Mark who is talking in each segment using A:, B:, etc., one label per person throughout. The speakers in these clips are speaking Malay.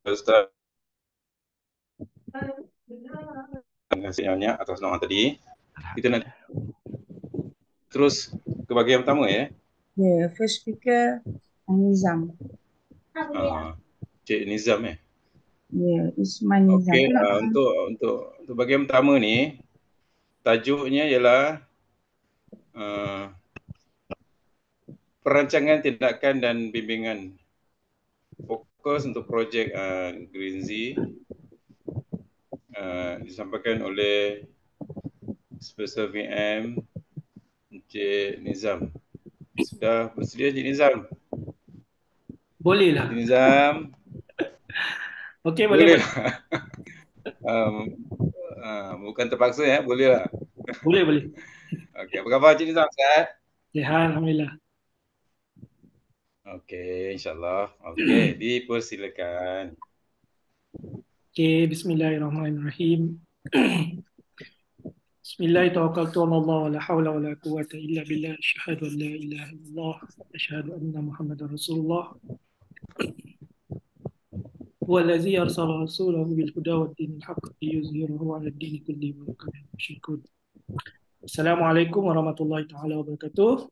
A: Ustaz. Terima kasih banyak atas doa tadi. Kita nak terus ke bahagian pertama ya.
B: Yeah, first speaker Nizam.
A: Cik Nizam ya.
B: Yeah, Isman Nizam.
A: Okey,
B: Tolong.
A: untuk bahagian pertama ni tajuknya ialah perancangan tindakan dan bimbingan fokus untuk projek Green Z disampaikan oleh Special VM Encik Nizam. Sudah bersedia Encik Nizam?
C: Boleh lah.
A: Encik Nizam,
C: Okey, boleh.
A: boleh lah. Bukan terpaksa ya, boleh lah.
C: Boleh.
A: Okey, apa khabar Encik Nizam? Sihat?
C: Sihat, Alhamdulillah.
A: Okey, insyaAllah. Okey, dipersilakan.
C: Okey, bismillahirrahmanirrahim. Bismillahirrahmanirrahim. La hawla wa la quwwata illa billah. Asyhadu an la ilaha illallah. Asyhadu anna Muhammadar Rasulullah. Huwa allazi arsala rasulahu bil huda wa dinil haqq liyuzhirahu 'ala ad-dini kullihi wa law kariha al-musyrikun. Assalamualaikum warahmatullahi taala wabarakatuh.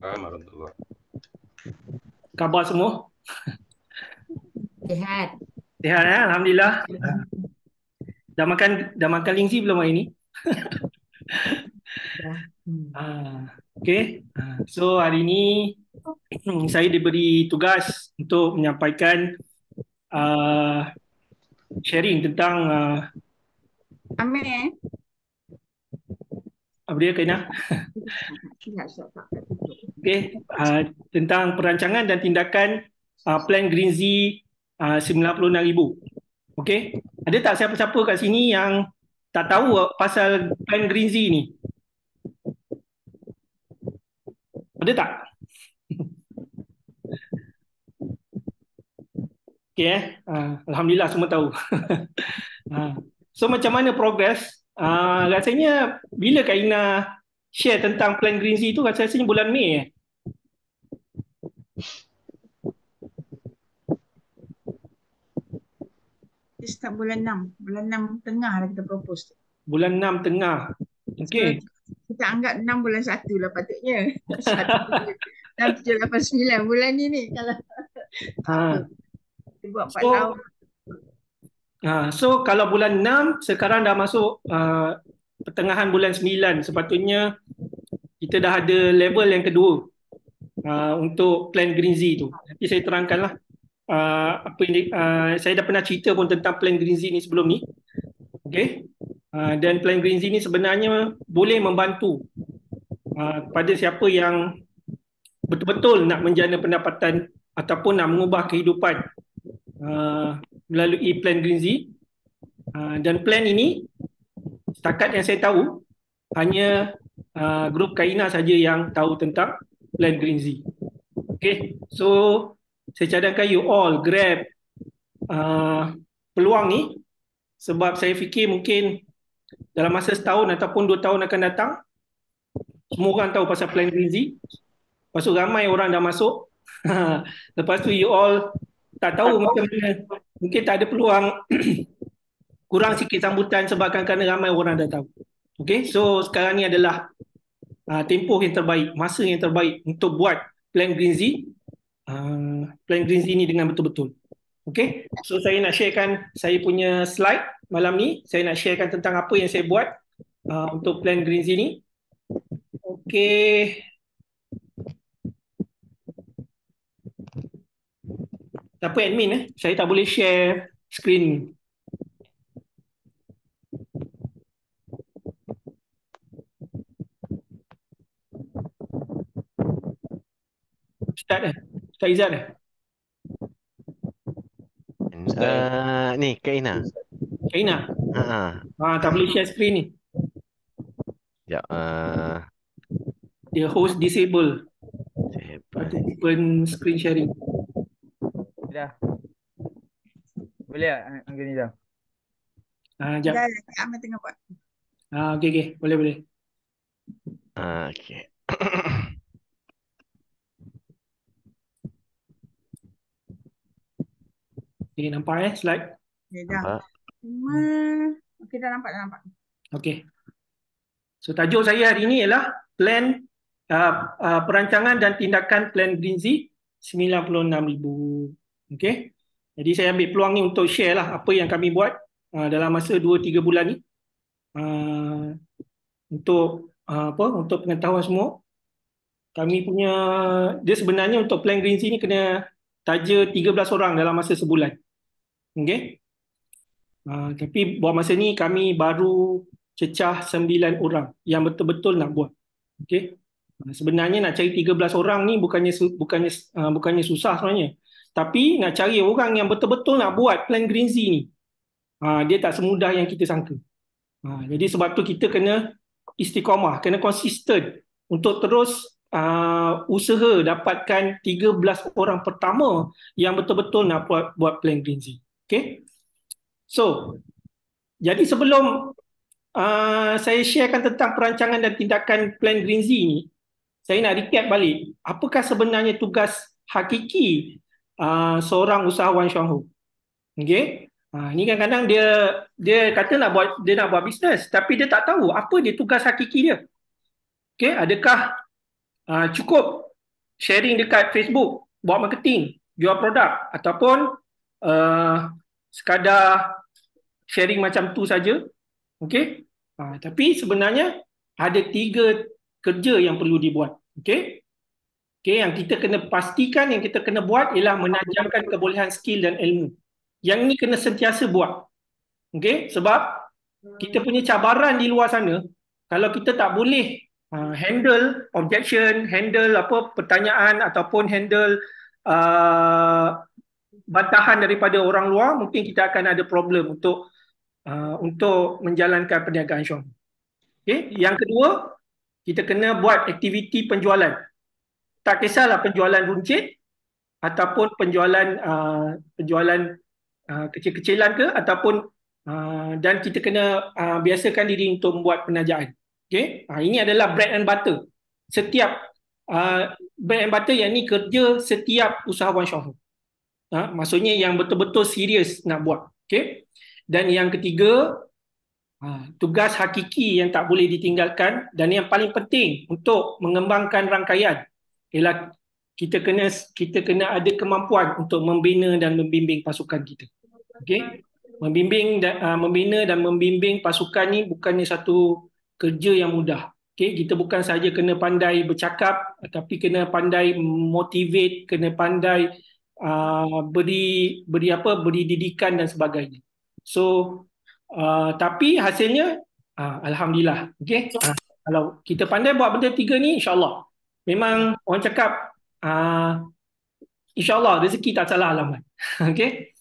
A: Alhamdulillah.
C: Khabar semua?
B: Sihat.
C: Sihat ya, alhamdulillah. Dah makan lingzi belum hari ni? Okey. So hari ni saya diberi tugas untuk menyampaikan sharing tentang
B: Amir.
C: apa dia Kaina? Okey, tentang perancangan dan tindakan plan Green Z 96,000. Okey. Ada tak siapa-siapa kat sini yang tak tahu pasal plan Green Z ni? Ada tak? Okey alhamdulillah semua tahu. So macam mana progress? Rasanya bila Kak Ina share tentang plan Green Z tu rasanya bulan Mei
B: Dia start bulan 6. Bulan 6 tengah lah kita propose tu.
C: Bulan 6 tengah. Okey.
B: So, kita anggap 6 bulan 1 lah patutnya. 6, 7, 8, 9 bulan ni kalau kita buat 4 tahun.
C: So kalau bulan 6 sekarang dah masuk pertengahan bulan 9, sepatutnya kita dah ada level yang kedua untuk plan Green Z tu. Nanti saya terangkanlah apa ini, saya dah pernah cerita pun tentang plan Green Z ni sebelum ni. Okey. Dan plan Green Z ni sebenarnya boleh membantu kepada siapa yang betul-betul nak menjana pendapatan ataupun nak mengubah kehidupan melalui plan Green Z. Dan plan ini setakat yang saya tahu hanya grup Kaina saja yang tahu tentang plan Green Z. Okay, so saya cadangkan you all grab peluang ni sebab saya fikir mungkin dalam masa setahun ataupun 2 tahun akan datang semua orang tahu pasal plan Green Z. Lepas tu ramai orang dah masuk. Lepas tu you all tak tahu macam mana, mungkin tak ada peluang kurang sikit sambutan sebabkan kerana ramai orang dah tahu. Okay, so sekarang ni adalah tempoh yang terbaik, masa yang terbaik untuk buat plan Green Z, plan Green Z ni dengan betul-betul. Okay, so saya nak sharekan saya punya slide malam ni. Saya nak sharekan tentang apa yang saya buat untuk plan Green Z ni. Okay. Siapa admin Saya tak boleh share screen. Ustaz Ustaz Izzat
D: Ni Kak Ina.
C: tak boleh share screen ni.
D: Sekejap.
C: Dia host disable. Open screen sharing.
E: Dah. Boleh tak Uncle Nizam?
C: Sekejap.
B: Dah, Amir tengah buat.
C: Okey. Boleh.
D: Okey.
C: Okay, nampak slide?
B: Okay, dah.
D: Nampak.
B: Cuma, okay, dah nampak, dah nampak.
C: Okay. So tajuk saya hari ini ialah plan perancangan dan tindakan plan Greenzy 96,000. Okay. Jadi saya ambil peluang ni untuk share lah apa yang kami buat dalam masa 2-3 bulan ni. Untuk untuk pengetahuan semua, kami punya, dia sebenarnya untuk plan Greenzy ni kena taja 13 orang dalam masa sebulan. Okay. Tapi buat masa ni kami baru cecah 9 orang yang betul-betul nak buat. Okay. Sebenarnya nak cari 13 orang ni bukannya susah sebenarnya. Tapi nak cari orang yang betul-betul nak buat plan Greenzy ni, dia tak semudah yang kita sangka. Jadi sebab tu kita kena istiqamah, kena konsisten untuk terus usaha dapatkan 13 orang pertama yang betul-betul nak buat plan Greenzy. Okay. So, jadi sebelum saya sharekan tentang perancangan dan tindakan plan Greenzy ni, saya nak recap balik. Apakah sebenarnya tugas hakiki seorang usahawan Syangho? Okay. Ni kadang-kadang dia kata nak buat bisnes, tapi dia tak tahu apa dia tugas hakiki dia. Okay. Adakah cukup sharing dekat Facebook, buat marketing, jual produk, ataupun sekadar sharing macam tu saja? Okay. Tapi sebenarnya ada 3 kerja yang perlu dibuat. Okay. Okay, yang kita kena pastikan, yang kita kena buat ialah menajamkan kebolehan skill dan ilmu. Yang ni kena sentiasa buat. Okay, sebab kita punya cabaran di luar sana, kalau kita tak boleh handle objection, handle pertanyaan ataupun handle bantahan daripada orang luar, mungkin kita akan ada problem untuk menjalankan perniagaan Syangho. Okay, yang kedua, kita kena buat aktiviti penjualan. Tak kisahlah penjualan runcit ataupun penjualan kecil-kecilan ke, ataupun dan kita kena biasakan diri untuk membuat penajaan. Okay? Ini adalah bread and butter. Setiap bread and butter yang ni kerja setiap usahawan Syangho. Maksudnya yang betul-betul serius nak buat. Okay? Dan yang ketiga, tugas hakiki yang tak boleh ditinggalkan dan yang paling penting untuk mengembangkan rangkaian ialah kita kena ada kemampuan untuk membina dan membimbing pasukan kita. Okay? Membina dan membimbing pasukan ni bukannya satu kerja yang mudah. Okay? Kita bukan sahaja kena pandai bercakap, tapi kena pandai motivate, kena pandai beri didikan dan sebagainya. So tapi hasilnya alhamdulillah. Okay? Kalau kita pandai buat benda 3 ni, insyaAllah memang orang cakap insyaAllah rezeki tak salah alamat. Okay?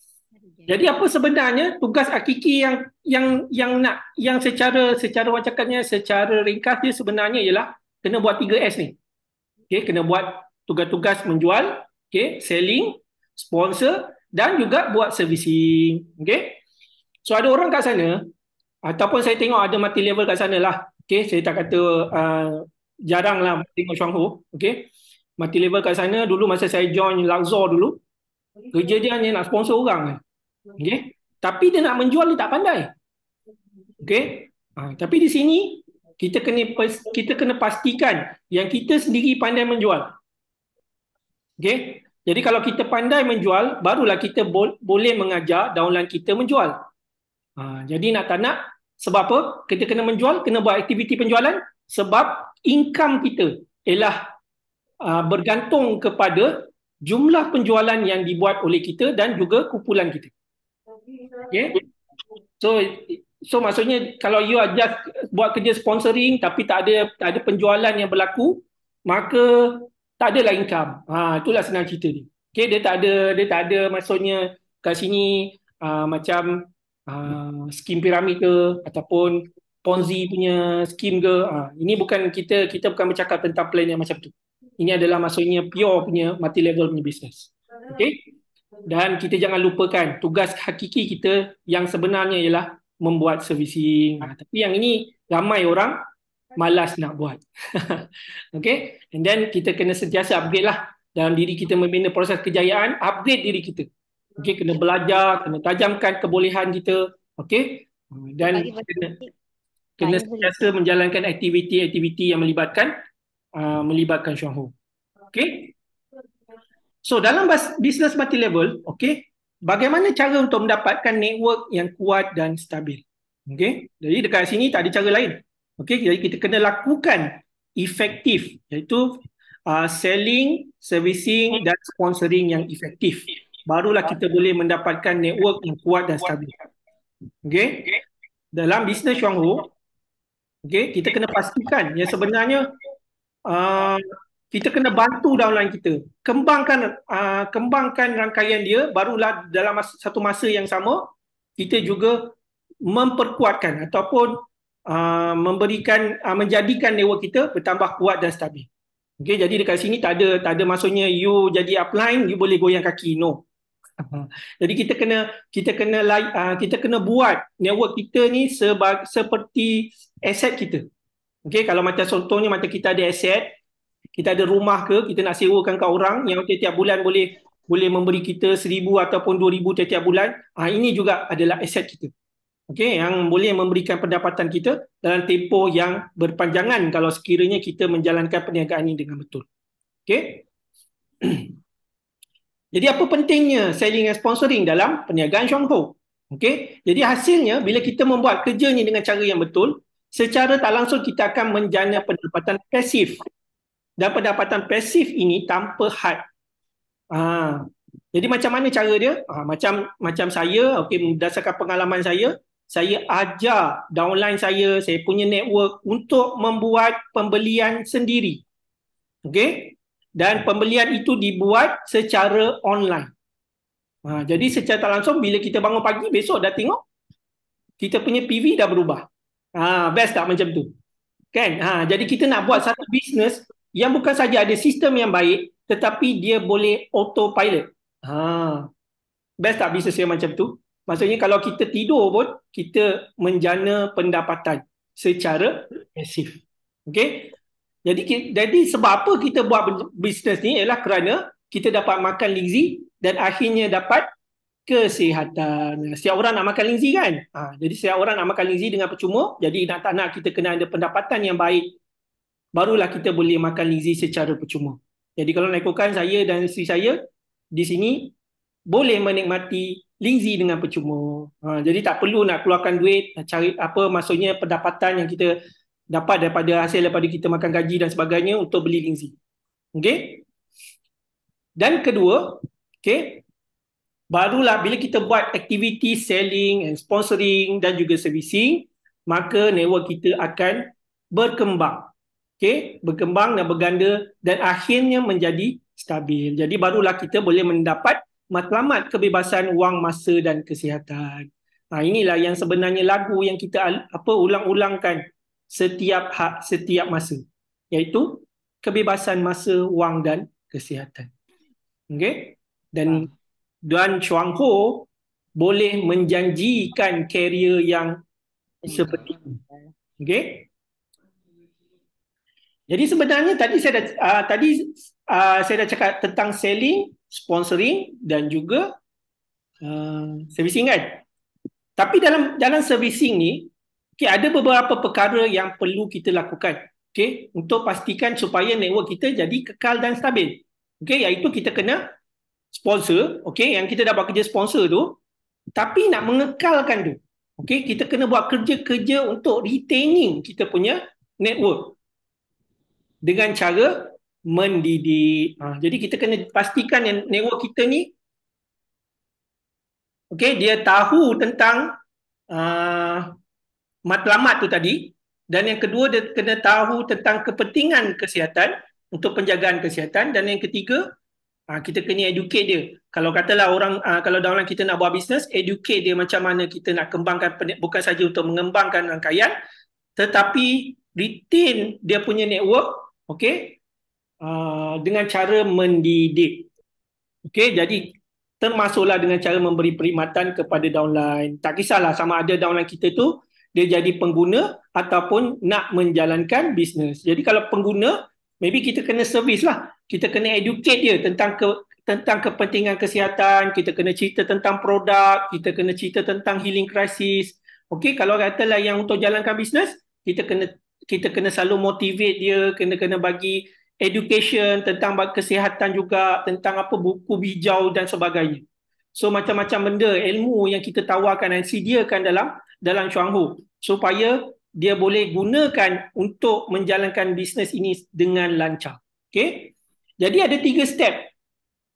C: Jadi apa sebenarnya tugas hakiki yang secara orang cakapnya secara ringkas dia sebenarnya ialah kena buat 3S ni. Okay? Kena buat tugas-tugas menjual, okay? Selling, sponsor dan juga buat servicing. Okay? So ada orang kat sana, ataupun saya tengok ada multi level kat sana lah. Okay? Saya tak kata jarang lah tengok Syangho. Okay? Multi level kat sana dulu masa saya join Luxor dulu, kerja dia hanya nak sponsor orang. Okay? Tapi dia nak menjual dia tak pandai. Okay? Tapi di sini kita kena pastikan yang kita sendiri pandai menjual. Okay? Jadi kalau kita pandai menjual, barulah kita boleh mengajar downline kita menjual. Jadi nak tak nak, sebab apa? Kita kena menjual, kena buat aktiviti penjualan, sebab income kita ialah bergantung kepada jumlah penjualan yang dibuat oleh kita dan juga kumpulan kita. Okay? So maksudnya kalau you are just buat kerja sponsoring tapi tak ada penjualan yang berlaku, maka tak adalah income. Itulah senang cerita ni. Okay? Dia tak ada maksudnya kat sini macam skim piramid ke ataupun Ponzi punya skim ke. Ini bukan kita bukan bercakap tentang plan yang macam tu. Ini adalah maksudnya pure punya multi level punya business. Okay? Dan kita jangan lupakan tugas hakiki kita yang sebenarnya ialah membuat servicing. Tapi yang ini ramai orang malas nak buat. Okay? And then kita kena sentiasa upgrade lah dalam diri kita membina proses kejayaan, upgrade diri kita. Okey, kena belajar, kena tajamkan kebolehan kita. Okey. Dan kena sentiasa menjalankan aktiviti-aktiviti yang melibatkan Chuang Ho. Okey. So dalam bisnes multi level, okey, bagaimana cara untuk mendapatkan network yang kuat dan stabil? Okey. Jadi dekat sini tak ada cara lain. Okey, jadi kita kena lakukan efektif, iaitu selling, servicing dan sponsoring yang efektif. Barulah kita boleh mendapatkan network yang kuat dan stabil. Okey. Dalam bisnes Chuang Ho, okey, kita kena pastikan yang sebenarnya kita kena bantu downline kita kembangkan rangkaian dia, barulah dalam satu masa yang sama kita juga memperkuatkan ataupun menjadikan network kita bertambah kuat dan stabil. Okey, jadi dekat sini tak ada maksudnya you jadi upline you boleh goyang kaki, no. Jadi kita kena buat network kita ni seperti aset kita. Okey, kalau macam contohnya macam kita ada aset, kita ada rumah ke, kita nak sewakan ke orang yang tiap bulan boleh memberi kita 1,000 ataupun 2,000 tiap bulan. Ini juga adalah aset kita. Okey, yang boleh memberikan pendapatan kita dalam tempoh yang berpanjangan kalau sekiranya kita menjalankan perniagaan ini dengan betul. Okey. Jadi apa pentingnya selling and sponsoring dalam perniagaan Chuang Ho? Okey, jadi hasilnya bila kita membuat kerja ni dengan cara yang betul, secara tak langsung kita akan menjana pendapatan pasif. Dan pendapatan pasif ini tanpa had. Jadi macam mana cara dia? Macam saya, okey, berdasarkan pengalaman saya ajar downline saya punya network untuk membuat pembelian sendiri. Okey? Dan pembelian itu dibuat secara online. Jadi secara tak langsung bila kita bangun pagi besok dah tengok kita punya PV dah berubah. Best tak macam tu? Kan? Jadi kita nak buat satu bisnes yang bukan saja ada sistem yang baik tetapi dia boleh autopilot. Best tak bisnes yang macam tu? Maksudnya kalau kita tidur pun kita menjana pendapatan secara pasif. Okey? Jadi sebab apa kita buat bisnes ni ialah kerana kita dapat makan lingzi dan akhirnya dapat kesihatan. Setiap orang nak makan lingzi kan? Jadi setiap orang nak makan lingzi dengan percuma, jadi nak tak nak kita kena ada pendapatan yang baik. Barulah kita boleh makan lingzi secara percuma. Jadi kalau nak ikutkan saya dan isteri saya di sini boleh menikmati lingzi dengan percuma. Jadi tak perlu nak keluarkan duit, cari apa maksudnya pendapatan yang kita dapat daripada hasil daripada kita makan gaji dan sebagainya untuk beli lingzi. Okey? Dan kedua, okey, barulah bila kita buat aktiviti selling and sponsoring dan juga servicing, maka network kita akan berkembang. Okey, berkembang dan berganda dan akhirnya menjadi stabil. Jadi barulah kita boleh mendapat matlamat kebebasan wang, masa dan kesihatan. Inilah yang sebenarnya lagu yang kita ulang-ulangkan setiap masa, iaitu kebebasan masa, wang dan kesihatan. Okey? Dan Chuang Ho boleh menjanjikan karier yang seperti ini. Okey? Jadi sebenarnya tadi saya dah cakap tentang selling, sponsoring dan juga servicing kan. Tapi dalam servicing ni, okay, ada beberapa perkara yang perlu kita lakukan, okay, untuk pastikan supaya network kita jadi kekal dan stabil. Okay, iaitu kita kena sponsor, okay, yang kita dah buat kerja sponsor tu, tapi nak mengekalkan tu, okay, kita kena buat kerja-kerja untuk retaining kita punya network dengan cara mendidik. Jadi kita kena pastikan yang network kita ni, okay, dia tahu tentang matlamat tu tadi, dan yang kedua dia kena tahu tentang kepentingan kesihatan untuk penjagaan kesihatan, dan yang ketiga kita kena educate dia. Kalau katalah kalau dalam kita nak buat bisnes, educate dia macam mana kita nak kembangkan, bukan saja untuk mengembangkan rangkaian tetapi retain dia punya network, okey, dengan cara mendidik. Okey, jadi termasuklah dengan cara memberi perkhidmatan kepada downline. Tak kisahlah sama ada downline kita tu dia jadi pengguna ataupun nak menjalankan bisnes. Jadi kalau pengguna, maybe kita kena servis lah. Kita kena educate dia tentang tentang kepentingan kesihatan, kita kena cerita tentang produk, kita kena cerita tentang healing crisis. Okey, kalau katalah yang untuk jalankan bisnes, kita kena selalu motivate dia, kena bagi education tentang kesihatan juga, tentang apa buku bijau dan sebagainya. So macam-macam benda ilmu yang kita tawarkan dan sediakan dalam Chuanghu supaya dia boleh gunakan untuk menjalankan bisnes ini dengan lancar. Okey. Jadi ada 3 step.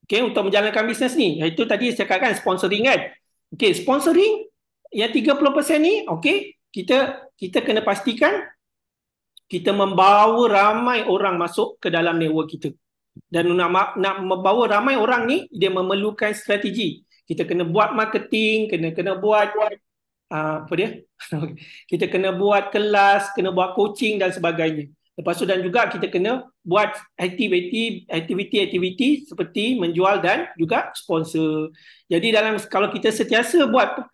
C: Okey, untuk menjalankan bisnes ni. Iaitu tadi saya cakapkan sponsoring kan. Okey, sponsoring yang 30% ni, okey, kita kena pastikan kita membawa ramai orang masuk ke dalam network kita. Dan nak membawa ramai orang ni, dia memerlukan strategi. Kita kena buat marketing, kena buat apa dia? Kita kena buat kelas, kena buat coaching dan sebagainya. Lepas tu dan juga kita kena buat aktiviti seperti menjual dan juga sponsor. Jadi kalau kita sentiasa buat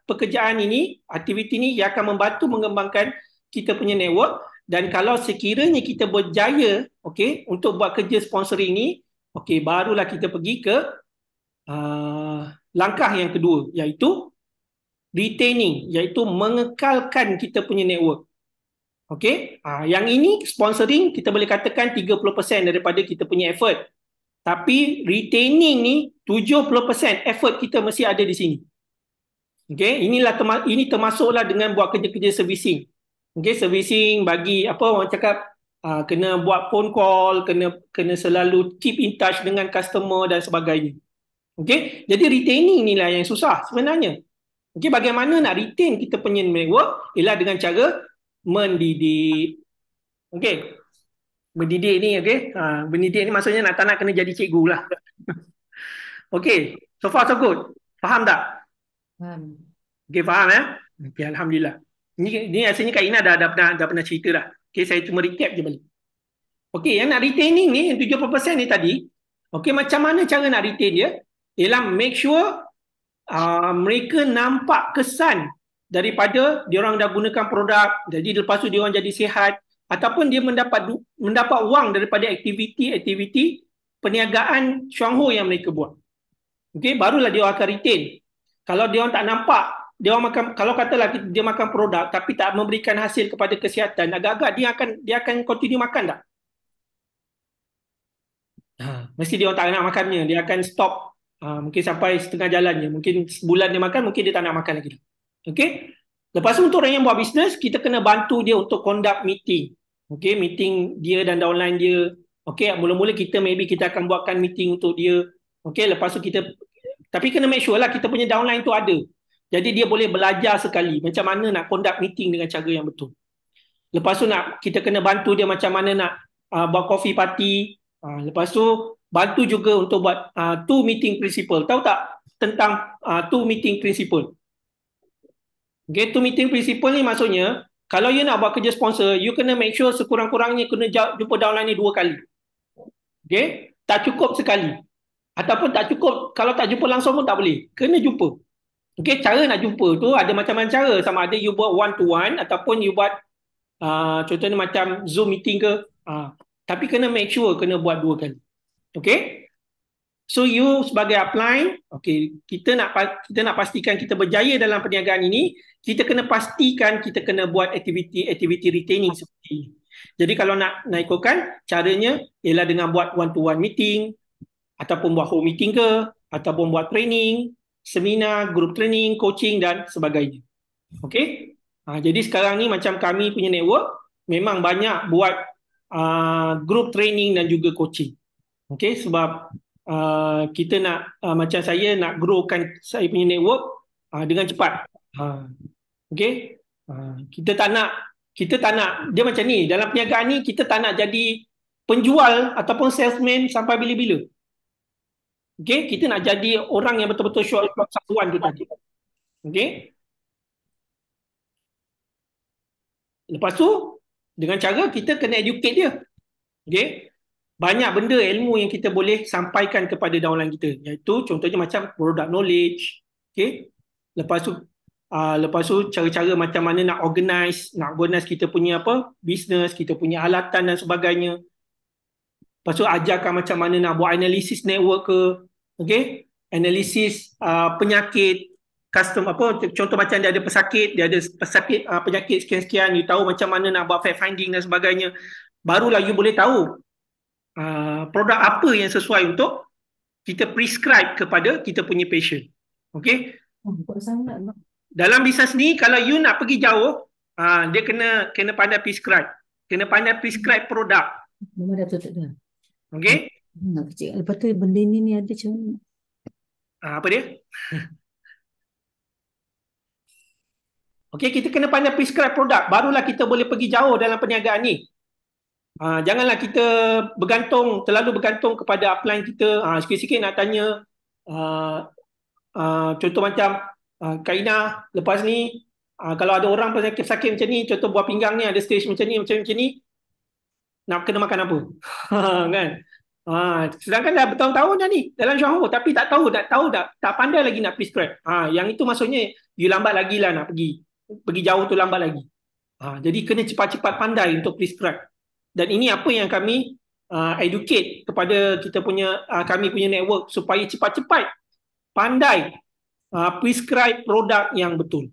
C: pekerjaan ini, aktiviti ini, ia akan membantu mengembangkan kita punya network. Dan kalau sekiranya kita berjaya, okey, untuk buat kerja sponsoring ni, okey, barulah kita pergi ke langkah yang kedua, iaitu retaining, iaitu mengekalkan kita punya network. Okey, yang ini sponsoring kita boleh katakan 30% daripada kita punya effort. Tapi retaining ni 70% effort kita mesti ada di sini. Okey, ini termasuklah dengan buat kerja-kerja servicing. Okey, servicing bagi apa orang cakap kena buat phone call, kena selalu keep in touch dengan customer dan sebagainya. Okey, jadi retaining inilah yang susah sebenarnya. Okey, bagaimana nak retain kita punya network? Ialah dengan cara mendidik. Okey. Mendidik ni, okey. Mendidik ni maksudnya tak nak kena jadi cikgu lah. Okey. So far so good. Faham tak? Okey, faham ya? Okey, alhamdulillah. Ini rasanya Kak Ina dah pernah cerita dah. Okey, saya cuma recap je balik. Okey, yang nak retaining ni, yang 70% ni tadi, okey, macam mana cara nak retain dia? Ialah make sure mereka nampak kesan daripada dia orang dah gunakan produk, jadi lepas tu dia orang jadi sihat, ataupun dia mendapat wang daripada aktiviti perniagaan Chuanghu yang mereka buat. Okey, barulah dia akan retain. Kalau dia orang tak nampak, dia orang makan, kalau katalah dia makan produk tapi tak memberikan hasil kepada kesihatan, agak-agak dia akan continue makan tak? Mesti dia orang tak nak makannya, dia akan stop. Mungkin sampai setengah jalannya, mungkin sebulan dia makan, mungkin dia tak nak makan lagi. Okey. Lepas tu untuk orang yang buat bisnes, kita kena bantu dia untuk conduct meeting. Okey, meeting dia dan downline dia. Okey, mula-mula kita akan buatkan meeting untuk dia. Okey, lepas tu tapi kena make sure lah kita punya downline tu ada. Jadi dia boleh belajar sekali macam mana nak conduct meeting dengan cara yang betul. Lepas tu kita kena bantu dia macam mana nak buat coffee party. Lepas tu bantu juga untuk buat two meeting principle. Tahu tak tentang two meeting principle? Okay, two meeting principle ni maksudnya kalau you nak buat kerja sponsor, you kena make sure sekurang-kurangnya kena jumpa downline ni 2 kali. Okay, tak cukup sekali. Ataupun tak cukup, kalau tak jumpa langsung pun tak boleh. Kena jumpa. Okay, cara nak jumpa tu ada macam-macam cara. Sama ada you buat one to one ataupun you buat contohnya macam Zoom meeting ke. Tapi kena make sure kena buat 2 kali. Okay. So you sebagai upline, okay, kita nak pastikan kita berjaya dalam perniagaan ini, kita kena pastikan kita kena buat aktiviti retaining seperti ini. Jadi kalau nak ikutkan, caranya ialah dengan buat one to one meeting, ataupun buat home meeting ke, ataupun buat training, seminar, group training, coaching dan sebagainya. Okay. Jadi sekarang ni macam kami punya network memang banyak buat group training dan juga coaching. Okay, sebab kita nak macam saya nak growkan saya punya network dengan cepat. Okay, kita tak nak dia macam ni dalam perniagaan ni, kita tak nak jadi penjual ataupun salesman sampai bila-bila. Okay, kita nak jadi orang yang betul-betul short saluan tu tadi. Okay, lepas tu dengan cara kita kena educate dia. Okay, banyak benda ilmu yang kita boleh sampaikan kepada downline kita, iaitu contohnya macam product knowledge. Okay, lepas tu cara-cara macam mana nak organize kita punya business, kita punya alatan dan sebagainya. Lepas tu ajarkan macam mana nak buat analisis network ke, okay? Analisis penyakit, custom apa, contoh macam dia ada pesakit, penyakit sekian-sekian, you tahu macam mana nak buat fact finding dan sebagainya. Barulah you boleh tahu produk apa yang sesuai untuk kita prescribe kepada kita punya patient. Okay? Dalam bisnes ni, kalau you nak pergi jauh, dia kena pandai prescribe. Kena pandai prescribe produk.
F: Memang dah tutup dah.
C: Okay?
F: Nak kecil. Lepas tu benda ni ada macam mana?
C: Apa dia? Okay, kita kena pandai prescribe produk. Barulah kita boleh pergi jauh dalam perniagaan ni. Janganlah kita terlalu bergantung kepada upline kita. Sikit-sikit nak tanya, contoh macam Kak Ina, lepas ni kalau ada orang sakit macam ni, contoh buah pinggang ni ada stage macam ni, nak kena makan apa? Kan? Sedangkan dah bertahun-tahun dah ni dalam Syuang Ho, tapi tak pandai lagi nak prescribe. Yang itu maksudnya you lambat lagi lah nak pergi jauh tu, lambat lagi. Jadi kena cepat-cepat pandai untuk prescribe. Dan ini apa yang kami educate kepada kami punya network, supaya cepat-cepat pandai prescribe produk yang betul.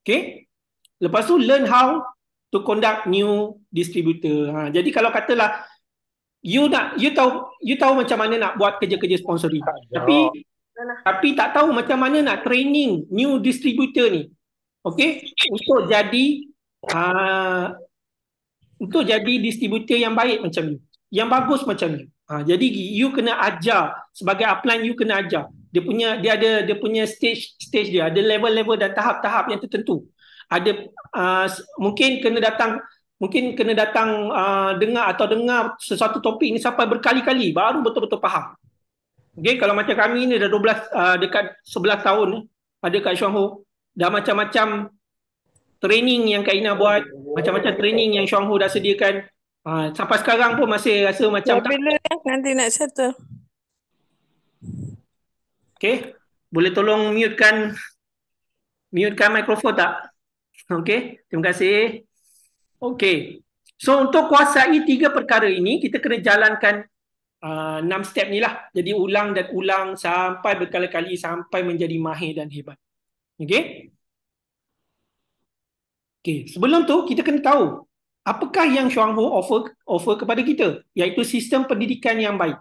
C: Okay? Lepas tu learn how to conduct new distributor. Jadi kalau katalah you tahu macam mana nak buat kerja-kerja sponsoring, tapi tak tahu macam mana nak training new distributor ni. Okay? Untuk jadi distributor yang baik macam you, yang bagus macam you. Jadi you kena ajar sebagai upline, you kena ajar. Dia punya stage dia, ada level-level dan tahap-tahap yang tertentu. Ada mungkin kena datang dengar sesuatu topik ni sampai berkali-kali baru betul-betul faham. Okay, kalau macam kami ni dah 11 tahun ada kat Syuang Ho, dah macam-macam training yang Kak Ina buat, macam-macam training yang Syuang Ho dah sediakan. Sampai sekarang pun masih rasa macam
G: bila nanti nak settle.
C: Okay, boleh tolong mutekan mikrofon tak? Okay, terima kasih. Okay, so untuk kuasai 3 perkara ini, kita kena jalankan 6 step ni lah. Jadi ulang dan ulang sampai berkali-kali sampai menjadi mahir dan hebat. Okay? Okay, sebelum tu kita kena tahu apakah yang Syuang Ho offer kepada kita, iaitu sistem pendidikan yang baik.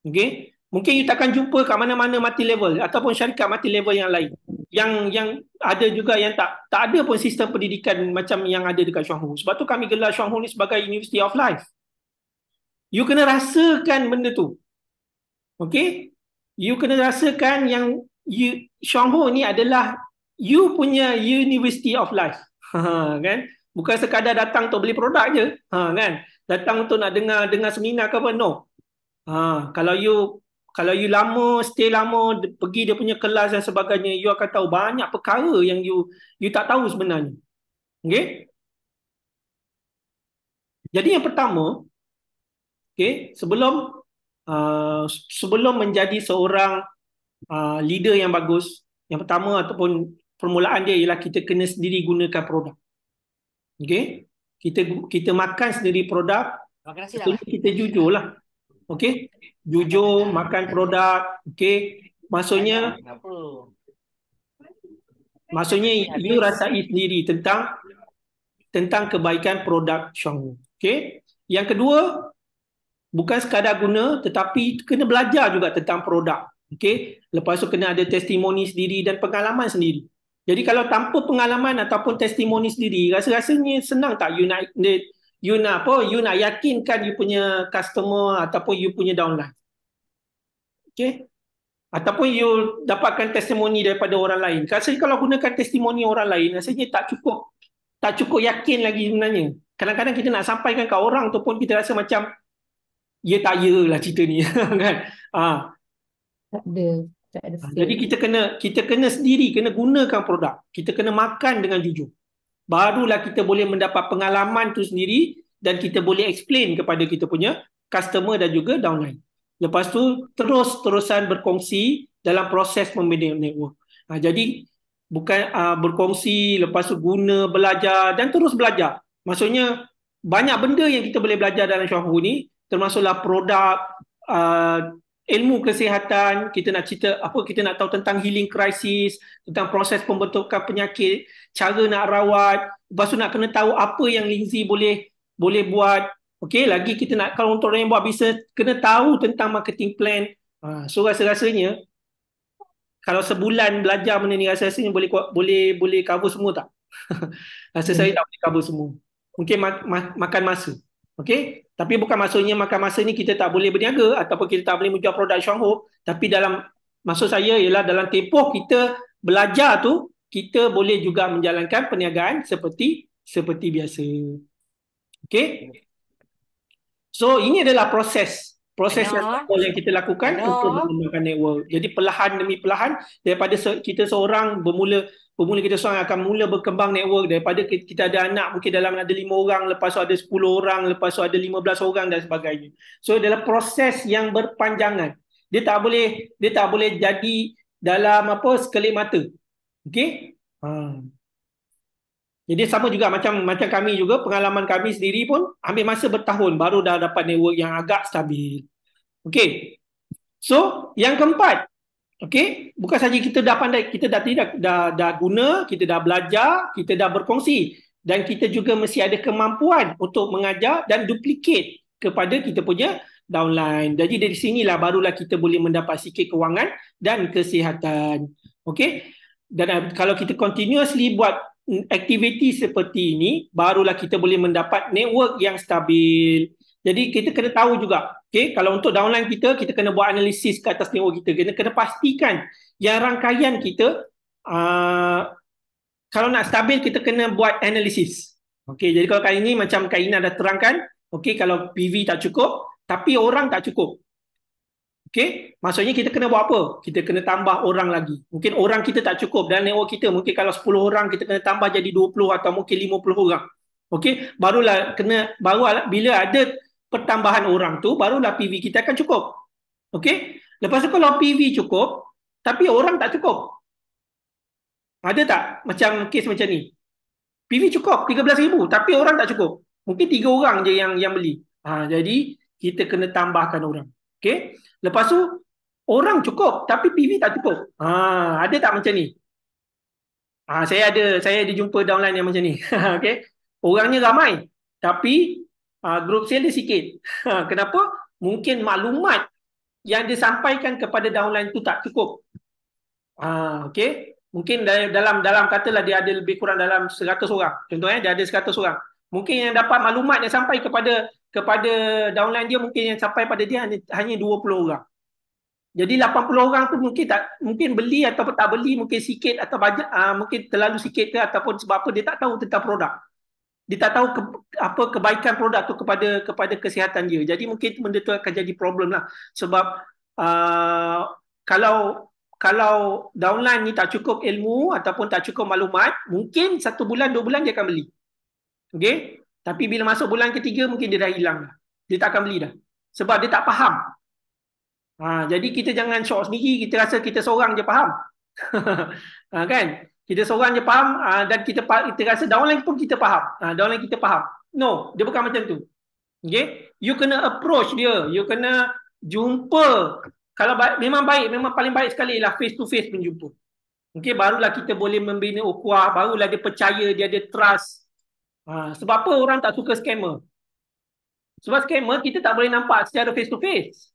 C: Okay? Mungkin you takkan jumpa kat mana-mana multi level ataupun syarikat multi level yang lain. Yang ada juga yang tak ada pun sistem pendidikan macam yang ada dekat Syuang Ho. Sebab tu kami gelar Syuang Ho ni sebagai University of Life. You kena rasakan benda tu. Okay? You kena rasakan yang Syuang Ho ni adalah you punya University of Life. Kan? Bukan sekadar datang untuk beli produk je. Kan? Datang untuk nak dengar seminar ke apa? No. Kalau you stay lama, pergi dia punya kelas dan sebagainya, you akan tahu banyak perkara yang you tak tahu sebenarnya. Okay? Jadi yang pertama, okay, sebelum menjadi seorang leader yang bagus, yang pertama ataupun permulaan dia ialah kita kena sendiri gunakan produk. Okay? Kita makan sendiri produk. Kita jujur lah. Okay? Jujur makan produk. Okay? Maksudnya you rasai sendiri tentang kebaikan produk Syuang Ho. Okay? Yang kedua, bukan sekadar guna, tetapi kena belajar juga tentang produk. Okay? Lepas tu kena ada testimoni sendiri dan pengalaman sendiri. Jadi kalau tanpa pengalaman ataupun testimoni sendiri, rasa-rasanya senang tak you nak yakinkan you punya customer ataupun you punya downline. Okay? Ataupun you dapatkan testimoni daripada orang lain. Rasanya kalau gunakan testimoni orang lain, rasanya tak cukup yakin lagi sebenarnya. Kadang-kadang kita nak sampaikan ke orang tu pun kita rasa macam ya tak ya lah cerita ni. Kan?
F: Tak ada.
C: Jadi kita kena sendiri, kena gunakan produk. Kita kena makan dengan jujur. Barulah kita boleh mendapat pengalaman tu sendiri dan kita boleh explain kepada kita punya customer dan juga downline. Lepas tu terusan berkongsi dalam proses membangun network. Jadi bukan berkongsi, lepas tu guna, belajar dan terus belajar. Maksudnya banyak benda yang kita boleh belajar dalam Syuang Ho ni, termasuklah produk, ilmu kesihatan, kita nak cerita apa, kita nak tahu tentang healing crisis, tentang proses pembentukan penyakit, cara nak rawat, lepas tu nak kena tahu apa yang Lindsay boleh buat. Okey, lagi kita nak, kalau untuk orang yang buat bisnes, kena tahu tentang marketing plan. So rasa-rasanya kalau sebulan belajar benda ni, rasa-rasanya boleh cover semua tak? Rasa saya tak boleh cover semua. Mungkin makan masa. Okey, tapi bukan maksudnya makan masa ni kita tak boleh berniaga ataupun kita tak boleh menjual produk Shangho, tapi maksud saya ialah dalam tempoh kita belajar tu, kita boleh juga menjalankan perniagaan seperti biasa. Okey. So ini adalah proses yang kita lakukan untuk mengembangkan network. Jadi perlahan demi perlahan, daripada kita seorang bermula kita seorang akan mula berkembang network, daripada kita ada anak mungkin dalam ada 5 orang, lepas tu ada 10 orang, lepas tu ada 15 orang dan sebagainya. So adalah proses yang berpanjangan. Dia tak boleh jadi dalam sekelip mata. Okey? Jadi sama juga macam kami juga, pengalaman kami sendiri pun ambil masa bertahun baru dah dapat network yang agak stabil. Okey. So, yang keempat, okey, bukan saja kita dah pandai, kita dah guna, kita dah belajar, kita dah berkongsi, dan kita juga mesti ada kemampuan untuk mengajar dan duplicate kepada kita punya downline. Jadi dari sinilah barulah kita boleh mendapat sikit kewangan dan kesihatan. Okey. Dan kalau kita continuously buat aktiviti seperti ini, barulah kita boleh mendapat network yang stabil. Jadi kita kena tahu juga, okay, kalau untuk downline kita kena buat analisis ke atas network kita. Kena pastikan yang rangkaian kita, kalau nak stabil kita kena buat analisis. Okay, jadi kalau kali ini macam Kak Ina dah terangkan, okay, kalau PV tak cukup, tapi orang tak cukup. Okay, maksudnya kita kena buat apa? Kita kena tambah orang lagi. Mungkin orang kita tak cukup dalam network kita. Mungkin kalau 10 orang kita kena tambah jadi 20 atau mungkin 50 orang. Okay, baru bila ada pertambahan orang tu, barulah PV kita akan cukup. Okay, lepas tu kalau PV cukup, tapi orang tak cukup. Ada tak macam kes macam ni? PV cukup 13,000 tapi orang tak cukup. Mungkin 3 orang je yang beli. Jadi kita kena tambahkan orang. Okay. Lepas tu orang cukup tapi PV tak cukup. Ada tak macam ni? Saya ada jumpa downline yang macam ni. Okay. Orangnya ramai tapi group sale dia sikit. Kenapa? Mungkin maklumat yang disampaikan kepada downline tu tak cukup. Okay. Mungkin dalam katalah dia ada lebih kurang dalam 100 orang. Contohnya dia ada 100 orang. Mungkin yang dapat maklumat yang sampai kepada downline dia, mungkin yang sampai pada dia hanya 20 orang. Jadi 80 orang tu mungkin beli atau tak beli, mungkin sikit atau banyak, mungkin terlalu sikit ke ataupun sebab apa dia tak tahu tentang produk. Dia tak tahu apa kebaikan produk tu kepada kesihatan dia. Jadi mungkin benda tu akan jadi problem lah. Sebab kalau downline ni tak cukup ilmu ataupun tak cukup maklumat, mungkin 1 bulan 2 bulan dia akan beli. Okay? Tapi bila masuk bulan ketiga mungkin dia dah hilang dah. Dia tak akan beli dah. Sebab dia tak faham. Jadi kita jangan shock sendiri, kita rasa kita seorang je faham. Kan? Kita seorang je faham dan kita rasa downline pun kita faham. Downline kita faham. No, dia bukan macam tu. Okay? You kena approach dia. You kena jumpa. Kalau memang paling baik sekali lah face to face menjumpa. Okay? Barulah kita boleh membina ukhuwah, barulah dia percaya, dia ada trust. Sebab apa orang tak suka scammer? Sebab scammer kita tak boleh nampak secara face to face.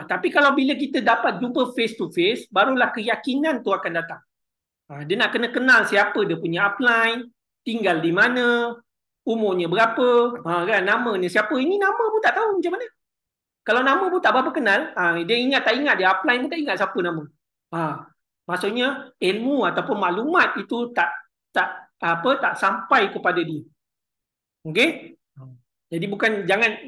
C: Tapi kalau bila kita dapat jumpa face to face, barulah keyakinan tu akan datang. Dia nak kena kenal siapa dia punya upline, tinggal di mana, umurnya berapa, kan, namanya siapa. Ini nama pun tak tahu macam mana. Kalau nama pun tak berapa kenal, dia ingat tak ingat, dia upline pun tak ingat siapa nama. Maksudnya ilmu ataupun maklumat itu tak sampai kepada dia. Okey? Jadi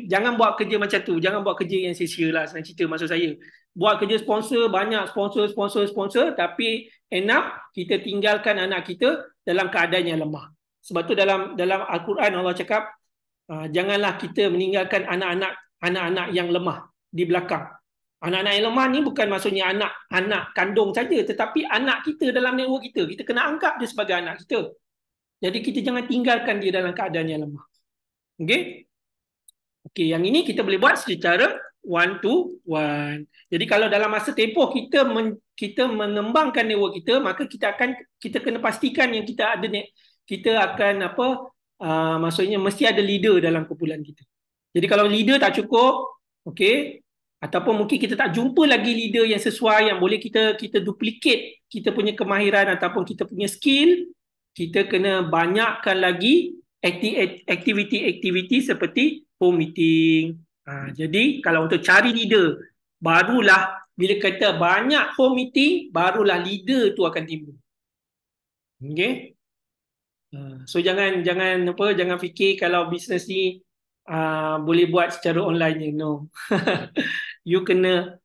C: jangan buat kerja macam tu, jangan buat kerja yang sia-sia lah, senang cerita maksud saya. Buat kerja sponsor, banyak sponsor, tapi enak kita tinggalkan anak kita dalam keadaan yang lemah. Sebab tu dalam Al-Quran Allah cakap, janganlah kita meninggalkan anak-anak yang lemah di belakang. Anak-anak yang lemah ni bukan maksudnya anak kandung saja, tetapi anak kita dalam network kita. Kita kena anggap dia sebagai anak kita. Jadi kita jangan tinggalkan dia dalam keadaan yang lemah. Okey? Okey, yang ini kita boleh buat secara one to one. Jadi kalau dalam masa tempoh kita mengembangkan network kita, maka kita kena pastikan yang kita ada kita akan maksudnya mesti ada leader dalam kumpulan kita. Jadi kalau leader tak cukup, okey, ataupun mungkin kita tak jumpa lagi leader yang sesuai yang boleh kita duplicate kita punya kemahiran ataupun kita punya skill, kita kena banyakkan lagi aktiviti-aktiviti seperti home meeting. Jadi kalau untuk cari leader, barulah bila kita banyak home meeting, barulah leader tu akan timbul. Okay? So jangan fikir kalau bisnes ni boleh buat secara online je. No. you kena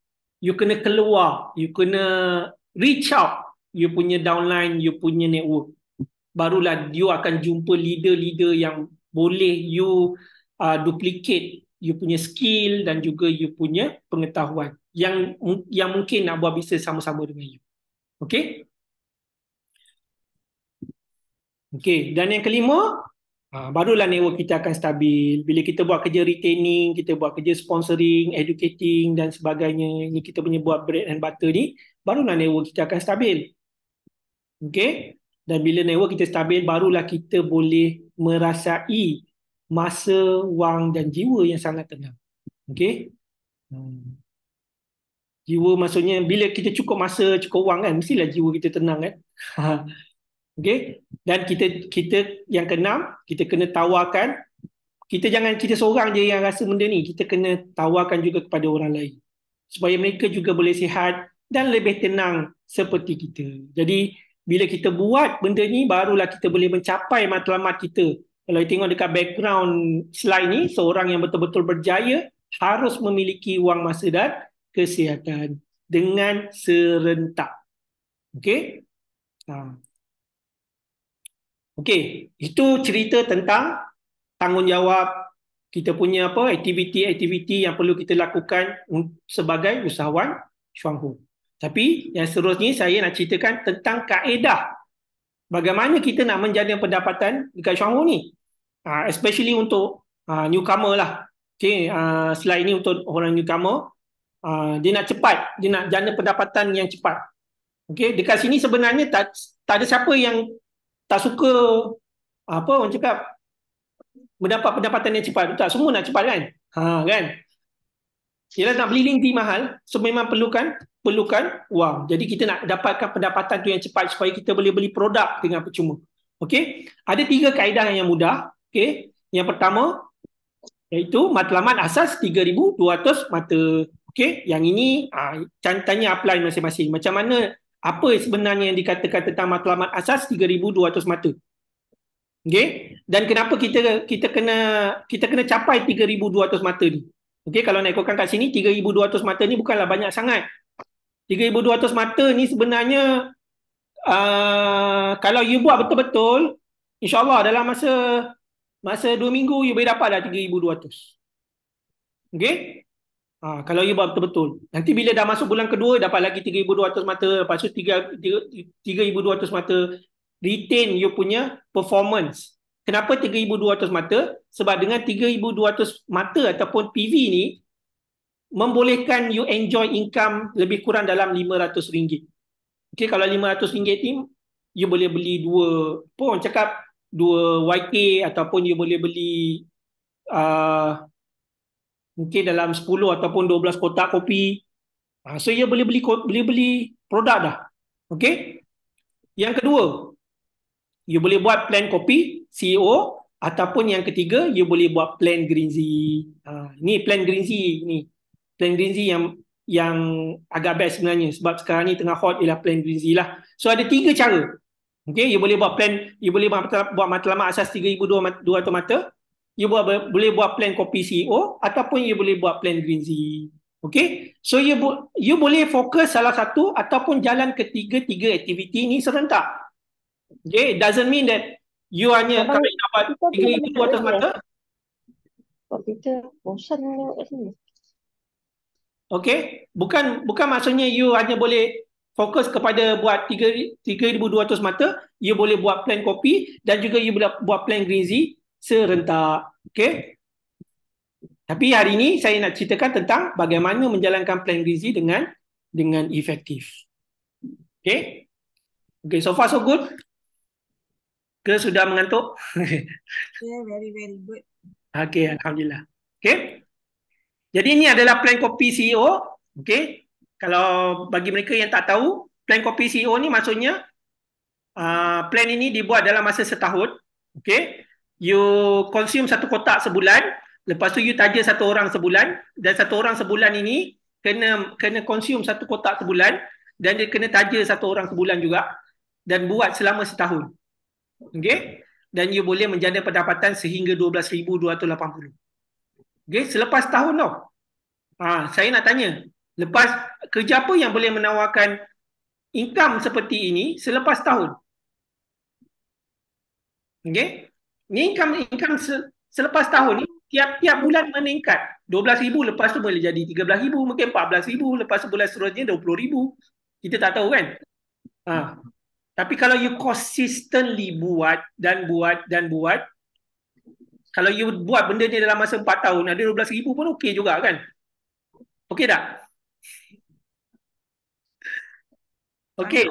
C: keluar, you kena reach out you punya downline, you punya network. Barulah you akan jumpa leader-leader yang boleh you duplicate you punya skill dan juga you punya pengetahuan yang mungkin nak buat bisnes sama-sama dengan you. Okay? Okay, dan yang kelima, barulah network kita akan stabil. Bila kita buat kerja retaining, kita buat kerja sponsoring, educating dan sebagainya, ni kita punya buat bread and butter ni, barulah network kita akan stabil. Okay? Dan bila network kita stabil, barulah kita boleh merasai masa, wang dan jiwa yang sangat tenang. Okay? Jiwa maksudnya bila kita cukup masa, cukup wang kan, mestilah jiwa kita tenang kan. Okay? Dan kita yang keenam, kita kena tawarkan, kita seorang je yang rasa benda ni, kita kena tawarkan juga kepada orang lain supaya mereka juga boleh sihat dan lebih tenang seperti kita. Jadi bila kita buat benda ni, barulah kita boleh mencapai matlamat kita. Kalau you tengok dekat background slide ni, seorang yang betul-betul berjaya harus memiliki wang, masa dan kesihatan dengan serentak. Okay? Okey, itu cerita tentang tanggungjawab kita punya aktiviti-aktiviti yang perlu kita lakukan sebagai usahawan Shuanghu. Tapi yang seterusnya saya nak ceritakan tentang kaedah bagaimana kita nak menjana pendapatan dekat Shuanghu ni. Especially untuk newcomer lah. Okey, slide ni untuk orang newcomer. Dia nak cepat, dia nak jana pendapatan yang cepat. Okey, dekat sini sebenarnya tak ada siapa yang tak suka orang cakap mendapat pendapatan yang cepat. Tak, semua nak cepat kan? Kan? Ialah nak beli linti mahal, so memang perlukan wang. Jadi kita nak dapatkan pendapatan tu yang cepat supaya kita boleh beli produk dengan percuma. Okey? Ada 3 kaedah yang mudah. Okey? Yang pertama iaitu matlamat asas 3,200 mata. Okey? Yang ini tanya apply masing-masing. Macam mana, apa sebenarnya yang dikatakan tentang matlamat asas 3,200 mata? Okey? Dan kenapa kita kena capai 3,200 mata ni? Okey, kalau nak ikutkan kat sini 3,200 mata ni bukanlah banyak sangat. 3,200 mata ni sebenarnya kalau you buat betul-betul, insya-Allah dalam masa 2 minggu you boleh dapat dah 3,200. Okey? Kalau you buat betul-betul. Nanti bila dah masuk bulan kedua, dapat lagi 3,200 mata. Lepas tu 3,200 mata. Retain you punya performance. Kenapa 3,200 mata? Sebab dengan 3,200 mata ataupun PV ni, membolehkan you enjoy income lebih kurang dalam RM500. Okay, kalau RM500 ni, you boleh beli dua YK ataupun you boleh beli mungkin dalam 10 ataupun 12 kotak kopi. So you boleh beli produk dah. Okay? Yang kedua, you boleh buat plan kopi CEO, ataupun yang ketiga, you boleh buat plan Greenzy. Ni plan Greenzy ni. Plan Greenzy yang agak best sebenarnya, sebab sekarang ni tengah hot ialah plan Greenzy lah. So ada 3 cara. Okay, you boleh buat plan, you boleh buat matlamat asas 3,200 mata. You boleh buat plan kopi CEO ataupun you boleh buat plan Greenzy. Okay? So you boleh fokus salah satu ataupun jalan ketiga-tiga aktiviti ni serentak. Okay? It doesn't mean that you hanya kalau you dapat 3,200 mata.
F: Kita bosan tengok kat sini.
C: Okay? Bukan maksudnya you hanya boleh fokus kepada buat 3,200 mata. You boleh buat plan kopi dan juga you boleh buat plan Greenzy serentak. Okay? Tapi hari ini saya nak ceritakan tentang bagaimana menjalankan plan gizi dengan efektif. Okay? Okay, so far so good? Ke sudah mengantuk?
B: Yeah, very, very good.
C: Okay, Alhamdulillah. Okay? Jadi ini adalah plan kopi CEO. Okay? Kalau bagi mereka yang tak tahu, plan kopi CEO ni maksudnya plan ini dibuat dalam masa setahun. Okay? You consume 1 kotak sebulan, lepas tu you taja 1 orang sebulan, dan 1 orang sebulan ini kena consume 1 kotak sebulan, dan dia kena taja 1 orang sebulan juga, dan buat selama setahun. Okay? Dan you boleh menjana pendapatan sehingga 12,280. Okay? Selepas tahun tau. Saya nak tanya, lepas kerja apa yang boleh menawarkan income seperti ini selepas tahun? Okay? Ni income selepas tahun ni tiap bulan meningkat. 12,000, lepas tu boleh jadi 13,000, mungkin 14,000, lepas sebulan seterusnya 20,000. Kita tak tahu kan? Tapi kalau you consistently buat, kalau you buat benda ni dalam masa 4 tahun, ada 12,000 pun okey juga kan? Okey tak? Okey.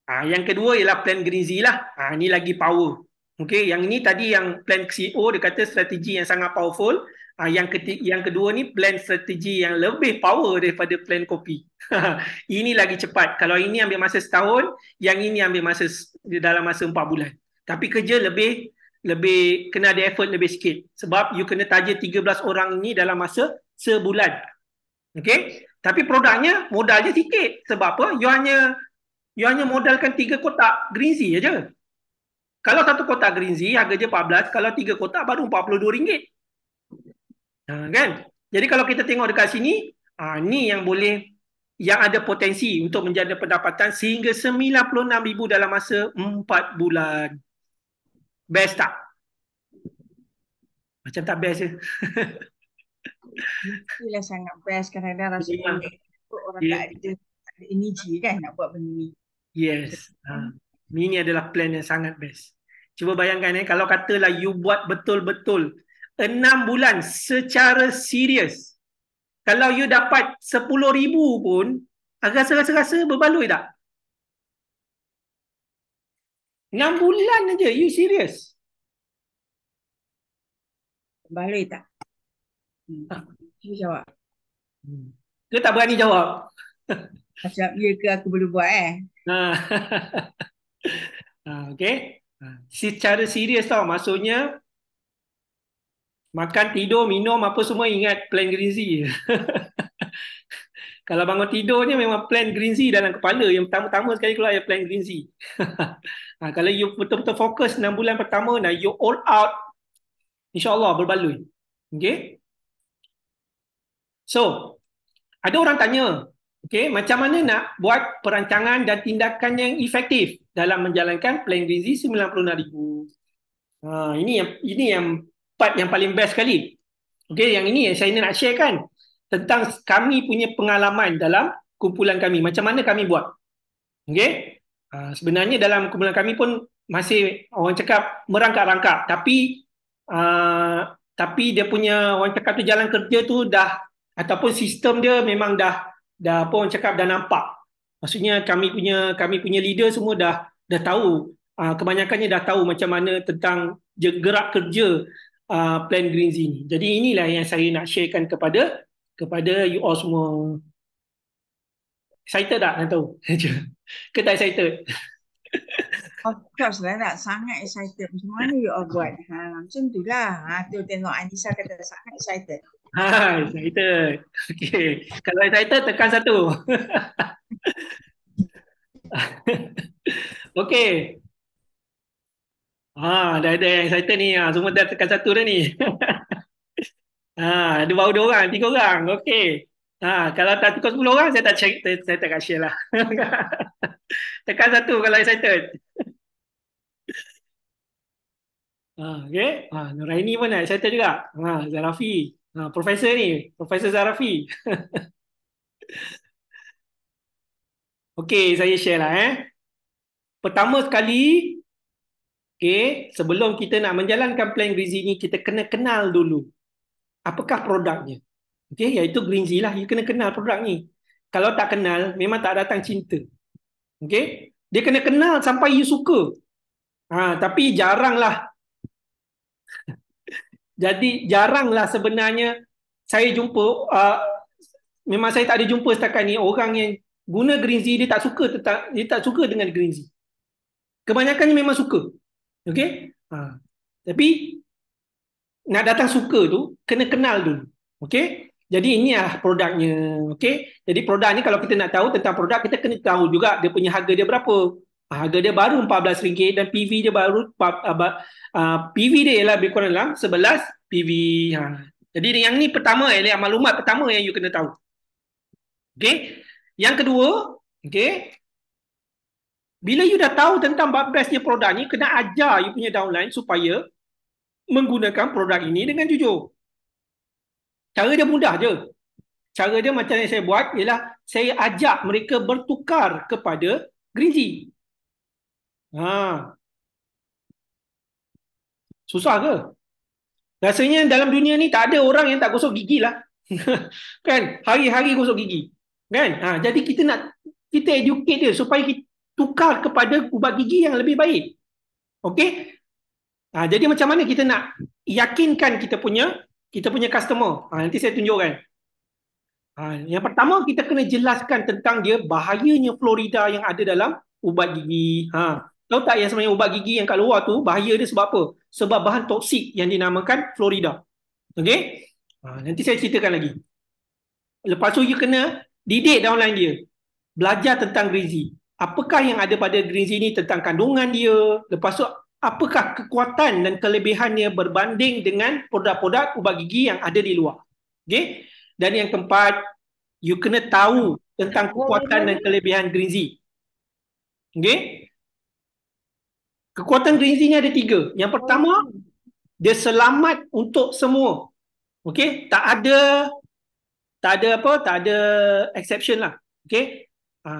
C: Yang kedua ialah plan Greenzy lah. Ini lagi power. Okey, yang ini tadi yang plan CEO, dia kata strategi yang sangat powerful. Yang kedua ni plan strategi yang lebih power daripada plan kopi. Ini lagi cepat. Kalau ini ambil masa setahun, yang ini ambil masa dalam masa 4 bulan. Tapi kerja lebih kena ada effort lebih sikit. Sebab you kena taja 13 orang ini dalam masa sebulan. Okey? Tapi produknya, modalnya sikit. Sebab apa? You hanya modalkan 3 kotak Greenzy aja. Kalau 1 kotak Greenzy harga je 14, kalau 3 kotak baru RM42. Kan? Jadi kalau kita tengok dekat sini, ni yang ada potensi untuk menjana pendapatan sehingga 96,000 dalam masa 4 bulan. Best tak? Macam tak best je.
B: Itulah sangat best, kadang-kadang rasa orang tak ada energy kan nak buat benda ni.
C: Yes. Ini adalah plan yang sangat best. Cuba bayangkan kalau katalah you buat betul-betul 6 bulan secara serius. Kalau you dapat 10,000 pun, rasa berbaloi tak? 6 bulan aja, you serius?
B: Berbaloi tak? Cuba jawab.
C: Dia tak berani jawab.
B: Macam ya ke aku boleh buat
C: Okay. Secara serius tau, maksudnya makan, tidur, minum apa semua ingat plan Greenzy. Kalau bangun tidur ni memang plan Greenzy dalam kepala. Yang pertama sekali keluar plan Greenzy. Kalau you betul-betul fokus 6 bulan pertama, you all out, insyaAllah berbaloi. Okay. So, ada orang tanya, okay, macam mana nak buat perancangan dan tindakan yang efektif dalam menjalankan plan Greenzy 96,000. Ini yang part yang paling best sekali. Okay, yang ini yang saya nak sharekan tentang kami punya pengalaman dalam kumpulan kami. Macam mana kami buat. Okay. Sebenarnya dalam kumpulan kami pun masih orang cakap merangkak-rangkak. Tapi dia punya orang cakap tu jalan kerja tu dah, ataupun sistem dia memang dah apa orang cakap dah nampak. Maksudnya kami punya leader semua dah tahu, kebanyakannya dah tahu macam mana tentang gerak kerja plan Greenzy ni. Jadi inilah yang saya nak sharekan kepada you all semua. Excited tak nak tahu? Ke tak excited?
B: Of course lah, tak sangat excited. Macam mana you all buat? Macam tu lah. Tu tengok Anissa kata sangat excited.
C: Excited. Okay. Kalau excited, tekan 1. Okay. Dah ada yang excited ni. Semua dah tekan 1 dah ni. Ada baru 2 orang, 3 orang. Okay. Kalau tak cukup 10 orang, saya tak share lah. Tekan 1 kalau excited. Okay. Nuraini pun excited juga. Zarafi. Profesor ni. Profesor Zarafi. Okay, saya share lah. Pertama sekali, Okey, sebelum kita nak menjalankan plan Greenzy ni, kita kena kenal dulu apakah produknya. Okey, iaitu Greenzy lah. You kena kenal produk ni. Kalau tak kenal, memang tak datang cinta. Okey, dia kena kenal sampai you suka. Tapi jaranglah. Jadi jaranglah sebenarnya saya jumpa, memang saya tak ada jumpa setakat ni orang yang guna Greenzy dia tak suka dengan Greenzy. Kebanyakannya memang suka. Okey? Tapi nak datang suka tu kena kenal dulu. Okey? Jadi ini produknya. Okey? Jadi produk ni kalau kita nak tahu tentang produk, kita kena tahu juga dia punya harga dia berapa. Harga dia baru RM14 dan PV dia baru PV dia ialah lebih kurang dalam 11 PV. Jadi yang ni pertama, yang maklumat pertama yang you kena tahu. Okey? Yang kedua, okey, bila you dah tahu tentang bestnya produk ni, kena ajar you punya downline supaya menggunakan produk ini dengan jujur. Cara dia mudah je. Cara dia macam yang saya buat ialah saya ajak mereka bertukar kepada Greenzy. Susah ke? Rasanya dalam dunia ni tak ada orang yang tak gosok gigi lah. Kan? Hari-hari gosok gigi. Kan? Jadi kita educate dia supaya kita tukar kepada ubat gigi yang lebih baik. Okey? Jadi macam mana kita nak yakinkan kita punya customer? Nanti saya tunjukkan. Yang pertama, kita kena jelaskan tentang dia bahayanya fluorida yang ada dalam ubat gigi. Tahu tak yang sebenarnya ubat gigi yang kat luar tu bahaya dia sebab apa? Sebab bahan toksik yang dinamakan fluorida. Okey? Nanti saya ceritakan lagi. Lepas tu you kena didik downline dia. Belajar tentang Greenzy. Apakah yang ada pada Greenzy ni tentang kandungan dia. Lepas tu apakah kekuatan dan kelebihannya berbanding dengan produk-produk ubat gigi yang ada di luar. Okey? Dan yang keempat, you kena tahu tentang kekuatan dan kelebihan Greenzy. Okey? Kekuatan Greenzy ni ada 3. Yang pertama, dia selamat untuk semua. Okey? Tak ada exception lah. Okey?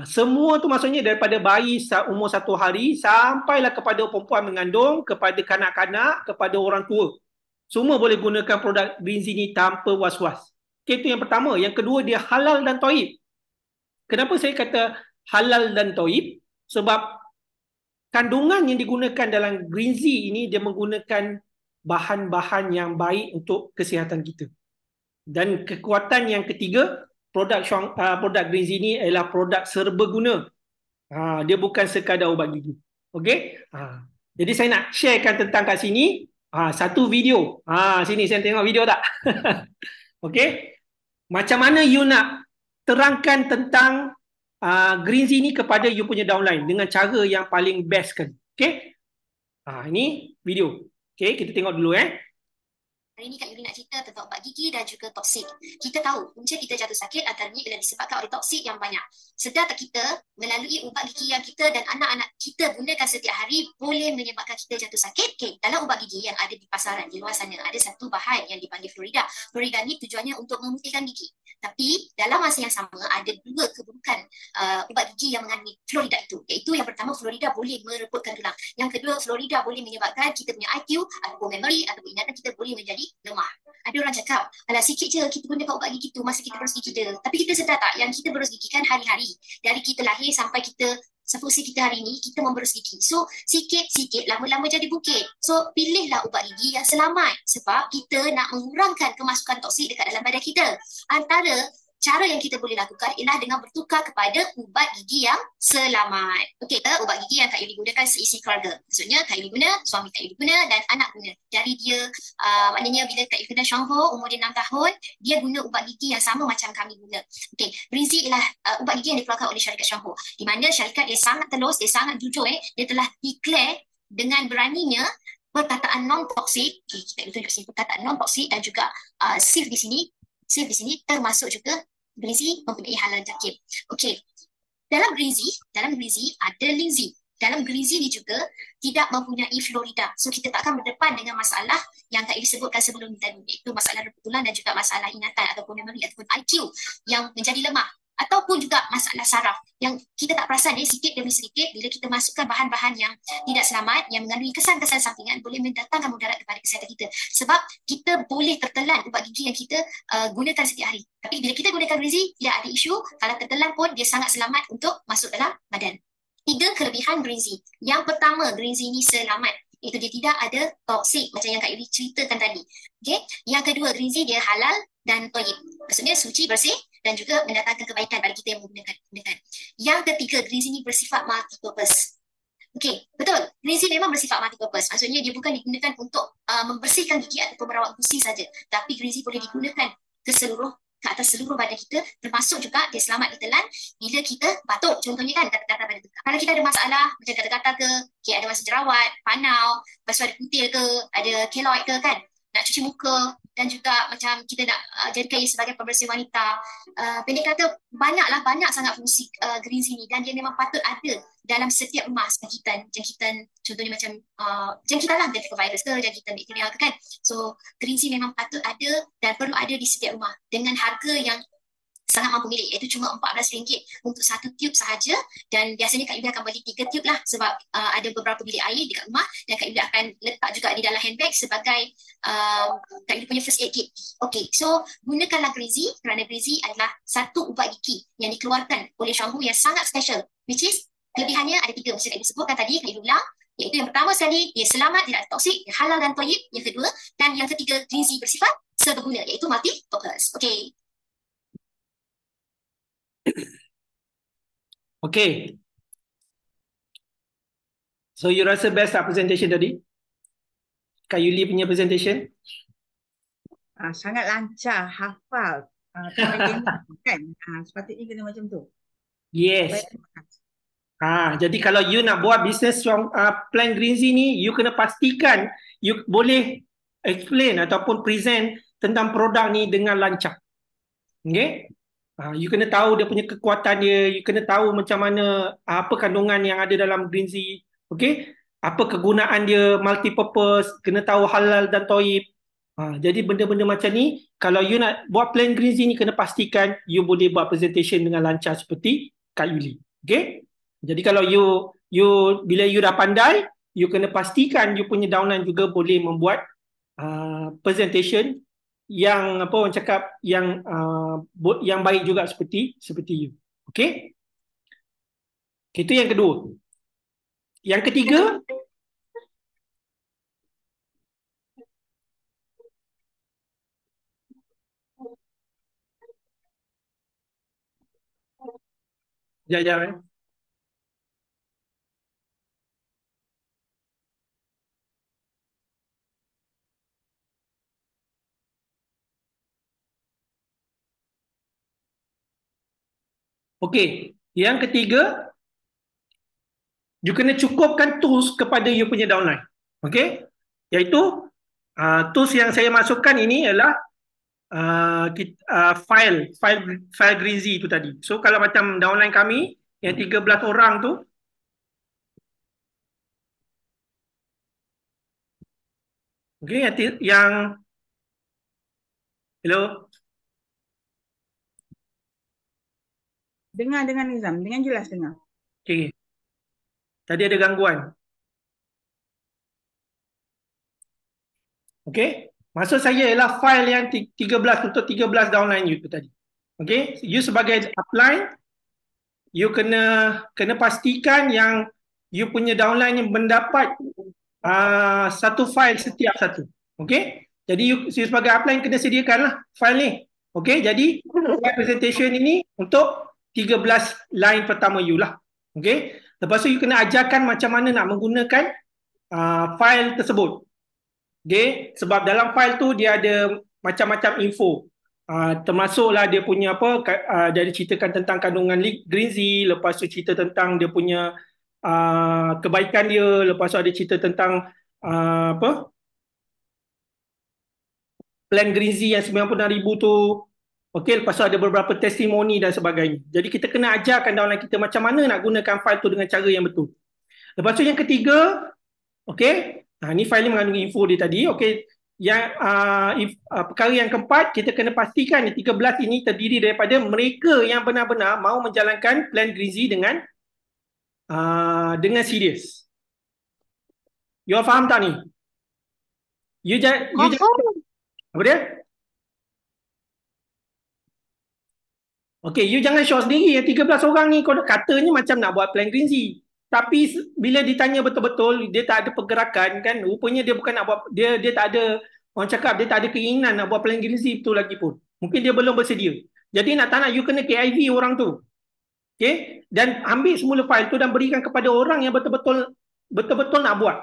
C: Semua tu maksudnya daripada bayi umur 1 hari sampailah kepada perempuan mengandung, kepada kanak-kanak, kepada orang tua. Semua boleh gunakan produk Greenzy ni tanpa was-was. Okay, itu yang pertama. Yang kedua, dia halal dan thayyib. Kenapa saya kata halal dan thayyib? Sebab kandungan yang digunakan dalam Greenzy ini, dia menggunakan bahan-bahan yang baik untuk kesihatan kita. Dan kekuatan yang ketiga, produk Greenzy ni adalah produk serbaguna. Dia bukan sekadar ubat gigi. Okey? Jadi saya nak sharekan tentang kat sini satu video. Sini saya tengok video tak? Okey? Macam mana you nak terangkan tentang Greenzy ni kepada you punya downline dengan cara yang paling best kan. Okey? Ini video. Okey, kita tengok dulu
H: Hari ini Kak Yuri nak cerita tentang ubat gigi dan juga toksik. Kita tahu punca kita jatuh sakit antaranya ialah disebabkan oleh toksik yang banyak. Sedar tak kita melalui ubat gigi yang kita dan anak-anak kita gunakan setiap hari boleh menyebabkan kita jatuh sakit? Okay. Dalam ubat gigi yang ada di pasaran di luar sana ada satu bahan yang dipanggil fluorida. Fluorida ni tujuannya untuk memutihkan gigi. Tapi dalam masa yang sama ada 2 keburukan ubat gigi yang mengandungi fluorida itu. Iaitu yang pertama, fluorida boleh merepotkan tulang. Yang kedua, fluorida boleh menyebabkan kita punya IQ ataupun memory ataupun ingatan kita boleh menjadi lemah. Ada orang cakap, alah sikit je kita gunakan ubat gigi tu masa kita berus gigi dia. Tapi kita sedar tak yang kita berus gigi kan hari-hari. Dari kita lahir sampai kita sefusi kita hari ni, kita memberus gigi. So, sikit-sikit lama-lama jadi bukit. So, pilihlah ubat gigi yang selamat. Sebab kita nak mengurangkan kemasukan toksik dekat dalam badan kita. Antara cara yang kita boleh lakukan ialah dengan bertukar kepada ubat gigi yang selamat. Okey, ubat gigi yang Kak Yuli gunakan seisi keluarga. Maksudnya Kak Yuli guna, suami Kak Yuli guna dan anak guna. Jadi dia, maknanya bila Kak Yuli kena Shangho, umur dia 6 tahun, dia guna ubat gigi yang sama macam kami guna. Okey, Greenzy ialah ubat gigi yang dikeluarkan oleh syarikat Shangho. Di mana syarikat dia sangat telus, dia sangat jujur. Dia telah declare dengan beraninya perkataan non-toksik. Okay, kita tunjuk sini perkataan non-toksik dan juga safe di sini. Safe di sini termasuk juga Greenzy mempunyai halal jakib. Okey. Dalam Greenzy ada linzi. Dalam Greenzy ni juga tidak mempunyai fluorida. So kita tak akan berdepan dengan masalah yang Kak Yuli sebutkan sebelum ni tadi, iaitu masalah repetulan dan juga masalah ingatan ataupun memory ataupun IQ yang menjadi lemah ataupun juga masalah saraf. yang kita tak perasan sikit demi sedikit bila kita masukkan bahan-bahan yang tidak selamat yang mengandungi kesan-kesan sampingan boleh mendatangkan mudarat kepada kesihatan kita. Sebab kita boleh tertelan ubat gigi yang kita gunakan setiap hari. Tapi bila kita gunakan Green Z, tidak ada isu. Kalau tertelan pun dia sangat selamat untuk masuk dalam badan. 3 kelebihan Green Z. Yang pertama, Green Z ni selamat. Itu dia tidak ada toksik macam yang Kak Yuli ceritakan tadi. Okay? Yang kedua, Green Z dia halal dan toyib. Maksudnya suci, bersih dan juga mendatangkan kebaikan bagi kita yang menggunakan. Yang ketiga, Green Z ni bersifat multi-purpose. Okey, betul. Green Z memang bersifat multi-purpose. Maksudnya dia bukan digunakan untuk membersihkan gigi ataupun merawat gusi saja. Tapi Green Z boleh digunakan ke atas seluruh badan kita, termasuk juga dia selamat ditelan bila kita batuk, contohnya kan kata-kata pada tekak. Kalau kita ada masalah macam kata-kata ke, ada masa jerawat, panau, lepas tu ada kutil ke, ada keloid ke kan, nak cuci muka dan juga macam kita nak jadikan ia sebagai pembersih wanita. Pendek kata, banyak sangat fungsi Green Z ni dan dia memang patut ada dalam setiap rumah jangkitan contohnya macam jangkitan lah, virus ke, jangkitan bakteria ke kan. So Green Z memang patut ada dan perlu ada di setiap rumah dengan harga yang sangat mampu milik, iaitu cuma RM14 untuk satu tube sahaja. Dan biasanya Kak Yuli akan beli 3 tube lah sebab ada beberapa bilik air dekat rumah dan Kak Yuli akan letak juga di dalam handbag sebagai Kak Yuli punya first aid kit. Okay, so gunakanlah Green Z kerana Green Z adalah satu ubat gigi yang dikeluarkan oleh Syambu yang sangat special, which is kelebihannya ada 3 macam Kak Yuli sebutkan tadi, Kak Yuli ulang, iaitu yang pertama sekali dia selamat, tidak ada toksik, dia halal dan toyib. Yang kedua dan yang ketiga, Green Z bersifat seberguna, iaitu multi-purpose. Okay.
C: Okay. So you rasa best tak presentation tadi? Kak Yuli punya presentation?
B: Sangat lancar, hafal. Kan? Sepatutnya kena macam tu.
C: Yes. Jadi kalau you nak buat business plan Green Z ni, you kena pastikan you boleh explain ataupun present tentang produk ni dengan lancar. Okay? You kena tahu dia punya kekuatan dia, you kena tahu macam mana apa kandungan yang ada dalam Green Z, okay? Apa kegunaan dia, multi-purpose, kena tahu halal dan toyib. Jadi benda-benda macam ni, kalau you nak buat plan Green Z ni, kena pastikan you boleh buat presentation dengan lancar seperti Kak Yuli, okay? Jadi kalau bila you dah pandai, you kena pastikan you punya downline juga boleh membuat presentation yang apa orang cakap yang baik juga seperti you. Okey? Itu yang kedua. Yang ketiga, Sekejap. Okey, yang ketiga, you kena cukupkan tools kepada you punya downline. Okey? Iaitu tools yang saya masukkan ini ialah file Green Z tu tadi. So kalau macam downline kami yang 13 orang tu, okey, yang hello.
B: Dengar Nizam, dengan jelas dengar.
C: Okey. Tadi ada gangguan. Okey. Maksud saya ialah file yang 13 untuk 13 downline you tu tadi. Okey. You sebagai upline, you kena pastikan yang you punya downline yang mendapat satu file setiap satu. Okey. Jadi you sebagai upline kena sediakanlah file ni. Okey. Jadi presentation ini untuk 13 line pertama you lah. Okay. Lepas tu you kena ajarkan macam mana nak menggunakan file tersebut. Okay. Sebab dalam file tu dia ada macam-macam info. Termasuklah dia punya apa, dia ceritakan tentang kandungan Green Z, lepas tu cerita tentang dia punya kebaikan dia, lepas tu ada cerita tentang plan Green Z yang 96,000 tu. Okey, lepas tu ada beberapa testimoni dan sebagainya. Jadi kita kena ajarkan downline kita macam mana nak gunakan file tu dengan cara yang betul. Lepas tu yang ketiga, okey, ni file ni mengandungi info dia tadi. Okey, perkara yang keempat, kita kena pastikan 13 ini terdiri daripada mereka yang benar-benar mau menjalankan plan Green dengan serius. You all faham tak ni? Apa dia? Okay, you jangan shock sendiri. 13 orang ni katanya macam nak buat plan Green. Tapi bila ditanya betul-betul, dia tak ada pergerakan kan. Rupanya dia bukan nak buat, dia tak ada, orang cakap dia tak ada keinginan nak buat plan Green betul lagi pun. Mungkin dia belum bersedia. Jadi nak tak nak, you kena KIV orang tu. Okay? Dan ambil semula file tu dan berikan kepada orang yang betul-betul nak buat.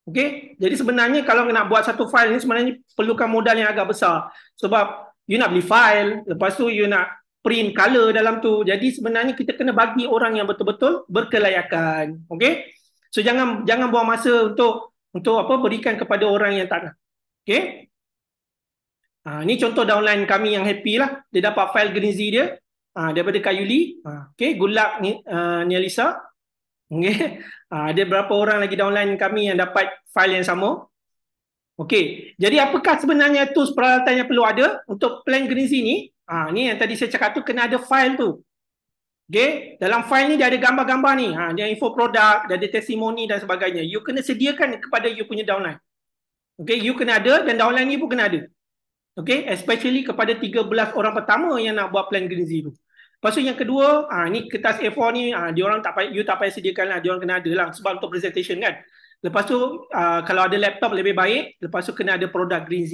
C: Okay? Jadi sebenarnya kalau nak buat satu file ni sebenarnya perlukan modal yang agak besar. Sebab you nak beli file, lepas tu you nak print color dalam tu. Jadi sebenarnya kita kena bagi orang yang betul-betul berkelayakan. Okay? So jangan buang masa untuk berikan kepada orang yang tak nak. Okay? Ni contoh downline kami yang happy lah. Dia dapat file Green dia daripada Kak Yuli. Okay, good luck Nialisa. Okay. Ada berapa orang lagi downline kami yang dapat file yang sama. Okay, jadi apakah sebenarnya tools peralatan yang perlu ada untuk plan Green ni? Ni yang tadi saya cakap tu, kena ada file tu. Okay, dalam file ni dia ada gambar-gambar ni. Dia info produk, dia ada testimoni dan sebagainya. You kena sediakan kepada you punya downline. Okay, you kena ada dan downline ni pun kena ada. Okay, especially kepada 13 orang pertama yang nak buat plan Green tu. Lepas tu yang kedua, ni kertas A4 ni, diorang you tak payah sediakan lah, diorang kena ada lah sebab untuk presentation kan. Lepas tu, kalau ada laptop lebih baik, lepas tu kena ada produk Green.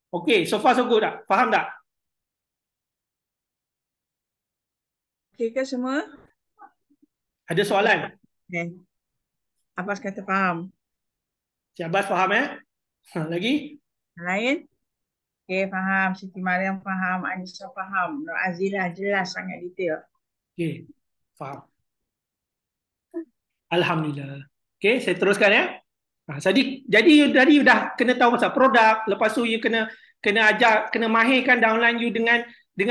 C: Okay, so far so good tak? Faham tak?
B: Okay ke semua?
C: Ada soalan?
B: Okay. Abbas kata faham.
C: Cik Abbas faham lagi?
B: Yang lain? Okay, faham. Siti Mariam faham. Anissa faham. Nur Azilah jelas sangat detail.
C: Okay, faham. Alhamdulillah. Okay, saya teruskan ya. Jadi you dah kena tahu pasal produk. Lepas tu you kena ajar, kena mahirkan downline you dengan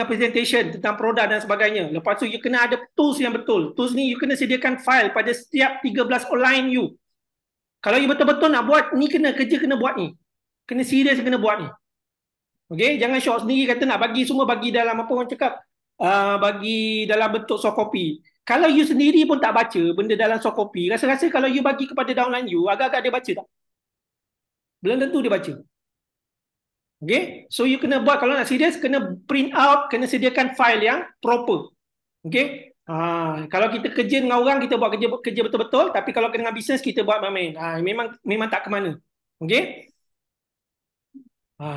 C: presentation tentang produk dan sebagainya. Lepas tu you kena ada tools yang betul. Tools ni you kena sediakan file pada setiap 13 online you. Kalau you betul-betul nak buat, ni kena buat ni. Kena serius kena buat ni. Okay, jangan shock sendiri kata nak bagi semua bagi dalam apa orang cakap, bagi dalam bentuk soft copy. Kalau you sendiri pun tak baca benda dalam soft copy, rasa-rasa kalau you bagi kepada downline you, agak-agak dia baca tak? Belum tentu dia baca. Okay, so you kena buat, kalau nak serius, kena print out, kena sediakan file yang proper. Okay, kalau kita kerja dengan orang, kita buat kerja betul-betul, tapi kalau dengan bisnes, kita buat main-main. Memang tak ke mana. Okay,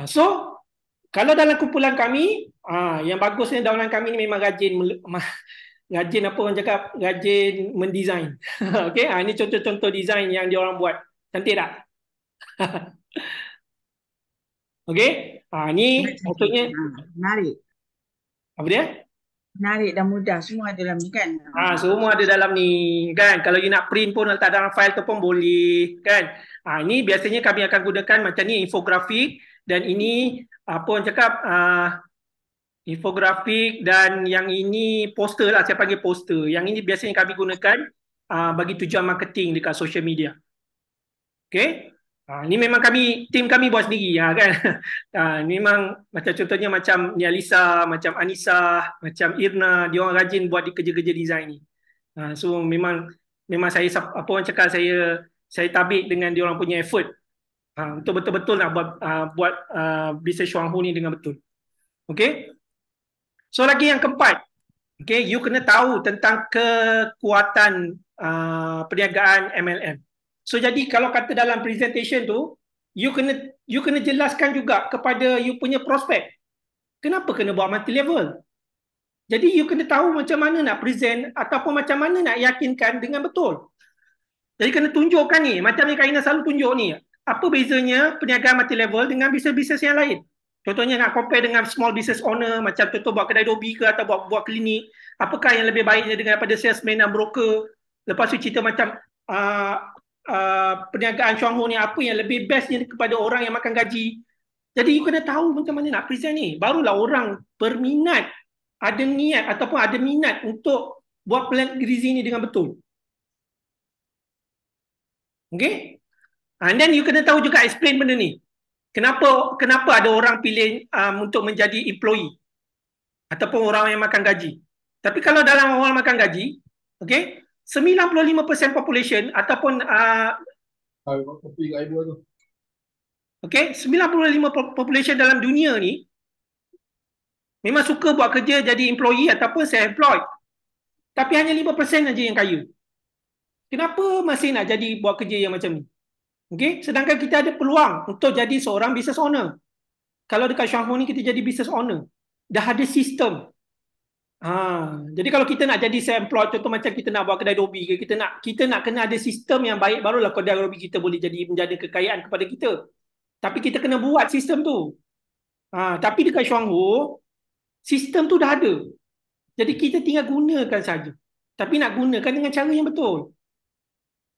C: so kalau dalam kumpulan kami, yang bagusnya downline kami ni memang rajin apa orang cakap, rajin mendesign. Okay, ini contoh-contoh design yang dia orang buat. Cantik tak? Okay, ni maksudnya
B: menarik.
C: Apa dia?
B: Menarik dan mudah, semua ada dalam ni kan?
C: Semua ada dalam ni kan. Kalau you nak print pun letak dalam file tu pun boleh kan. Ni biasanya kami akan gunakan macam ni, infografik, dan ini apa orang cakap, infografik, dan yang ini poster lah, saya panggil poster. Yang ini biasanya kami gunakan bagi tujuan marketing dekat social media. Okay, ni memang tim kami buat sendiri kan. Memang macam contohnya macam Nialisa, macam Anissa, macam Irna, dia orang rajin buat kerja-kerja design ni. So memang saya apa orang cakap, saya tabik dengan dia orang punya effort. Untuk betul-betul nak buat bisnes Shuanghu ni dengan betul. Okay, so lagi yang keempat, okay, you kena tahu tentang kekuatan perniagaan MLM. So jadi kalau kata dalam presentation tu, you kena jelaskan juga kepada you punya prospek kenapa kena buat multi level. Jadi you kena tahu macam mana nak present ataupun macam mana nak yakinkan dengan betul. Jadi kena tunjukkan ni, macam ni Kak Ina selalu tunjuk ni, apa bezanya perniagaan multi level dengan bisnes-bisnes yang lain. Contohnya nak compare dengan small business owner, macam contoh buat kedai dobi ke atau buat klinik, apakah yang lebih baiknya daripada salesman dan broker. Lepas tu cerita macam perniagaan Shuanghu ni, apa yang lebih bestnya kepada orang yang makan gaji. Jadi you kena tahu macam mana nak present ni, barulah orang berminat, ada niat ataupun ada minat untuk buat plan Green ni dengan betul. Okay, And then you kena tahu juga explain benda ni. Kenapa ada orang pilih untuk menjadi employee ataupun orang yang makan gaji. Tapi kalau dalam orang makan gaji, okay, 95% population ataupun okay, 95% population dalam dunia ni memang suka buat kerja jadi employee ataupun self-employed. Tapi hanya 5% saja yang kaya. Kenapa masih nak jadi buat kerja yang macam ni? Okay? Sedangkan kita ada peluang untuk jadi seorang business owner. Kalau dekat Shanghu ni kita jadi business owner. Dah ada sistem. Jadi kalau kita nak jadi self-employed, contoh macam kita nak buat kedai dobi ke, kita nak kena ada sistem yang baik, barulah kedai dobi kita boleh menjadi kekayaan kepada kita. Tapi kita kena buat sistem tu. Tapi dekat Shanghu, sistem tu dah ada. Jadi kita tinggal gunakan saja. Tapi nak gunakan dengan cara yang betul.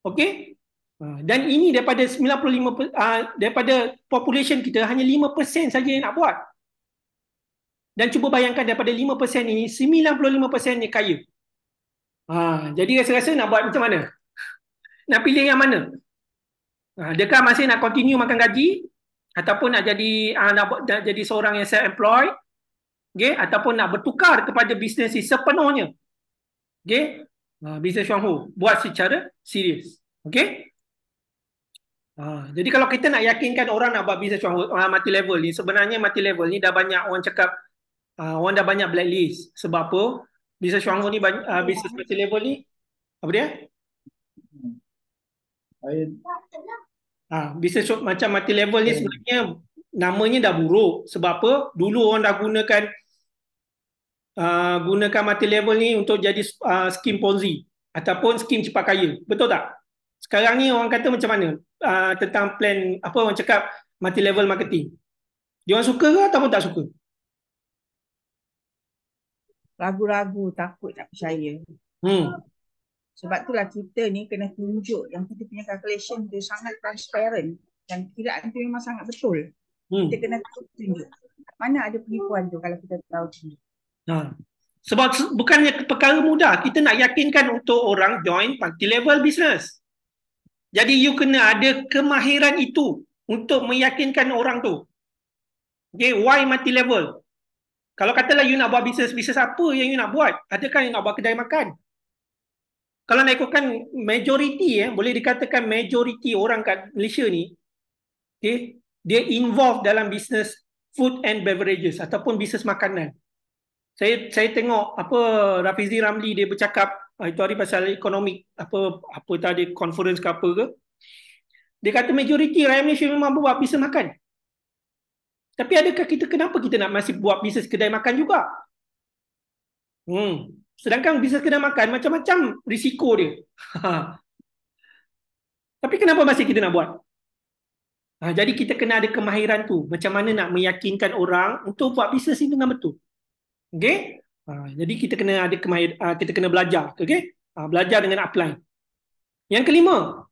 C: Okey? Dan ini daripada 95 daripada population kita hanya 5% saja yang nak buat. Dan cuba bayangkan daripada 5% ini 95% ni kaya. Jadi rasa-rasa nak buat macam mana? Nak pilih yang mana? Adakah masih nak continue makan gaji ataupun nak jadi seorang yang self-employed? Okay? Ataupun nak bertukar kepada bisnes sepenuhnya. Okay? Bisnes Shanghu buat secara serius. Okay? Jadi kalau kita nak yakinkan orang nak buat bisnes Shanghu multi level ni, sebenarnya multi level ni dah banyak orang cakap, orang dah banyak blacklist. Sebab apa? Bisnes Shanghu ni bisnes multi level ni apa dia? Bisnes macam multi level ni sebenarnya namanya dah buruk. Sebab apa? Dulu orang dah gunakan multi level ni untuk jadi skim Ponzi ataupun skim cepat kaya. Betul tak? Sekarang ni orang kata macam mana tentang plan, apa orang cakap multi level marketing. Dia orang suka ke ataupun tak suka?
B: Ragu-ragu, takut, tak percaya. Sebab itulah kita ni kena tunjuk yang kita punya calculation tu sangat transparent dan kiraan tu memang sangat betul. Kita kena tunjuk. Mana ada penipuan tu kalau kita tahu tunjuk.
C: Sebab bukannya perkara mudah. Kita nak yakinkan untuk orang join multi level business. Jadi you kena ada kemahiran itu untuk meyakinkan orang tu. Okay, why multi level? Kalau katalah you nak buat bisnes apa yang you nak buat? Adakah you nak buat kedai makan? Kalau nak ikutkan majority, boleh dikatakan majority orang kat Malaysia ni, okay, dia involved dalam bisnes food and beverages ataupun bisnes makanan. Saya tengok apa Rafizi Ramli dia bercakap itu hari pasal ekonomi apa tadi conference ke apa ke. Dia kata majoriti rakyat Malaysia memang buat bisnes makan. Tapi adakah kenapa kita nak masih buat bisnes kedai makan juga? Sedangkan bisnes kedai makan macam-macam risiko dia. Tapi kenapa masih kita nak buat? Jadi kita kena ada kemahiran tu. Macam mana nak meyakinkan orang untuk buat bisnes ini dengan betul. Okay? Jadi kita kena ada kita kena belajar. Okay? Belajar dengan upline. Yang kelima,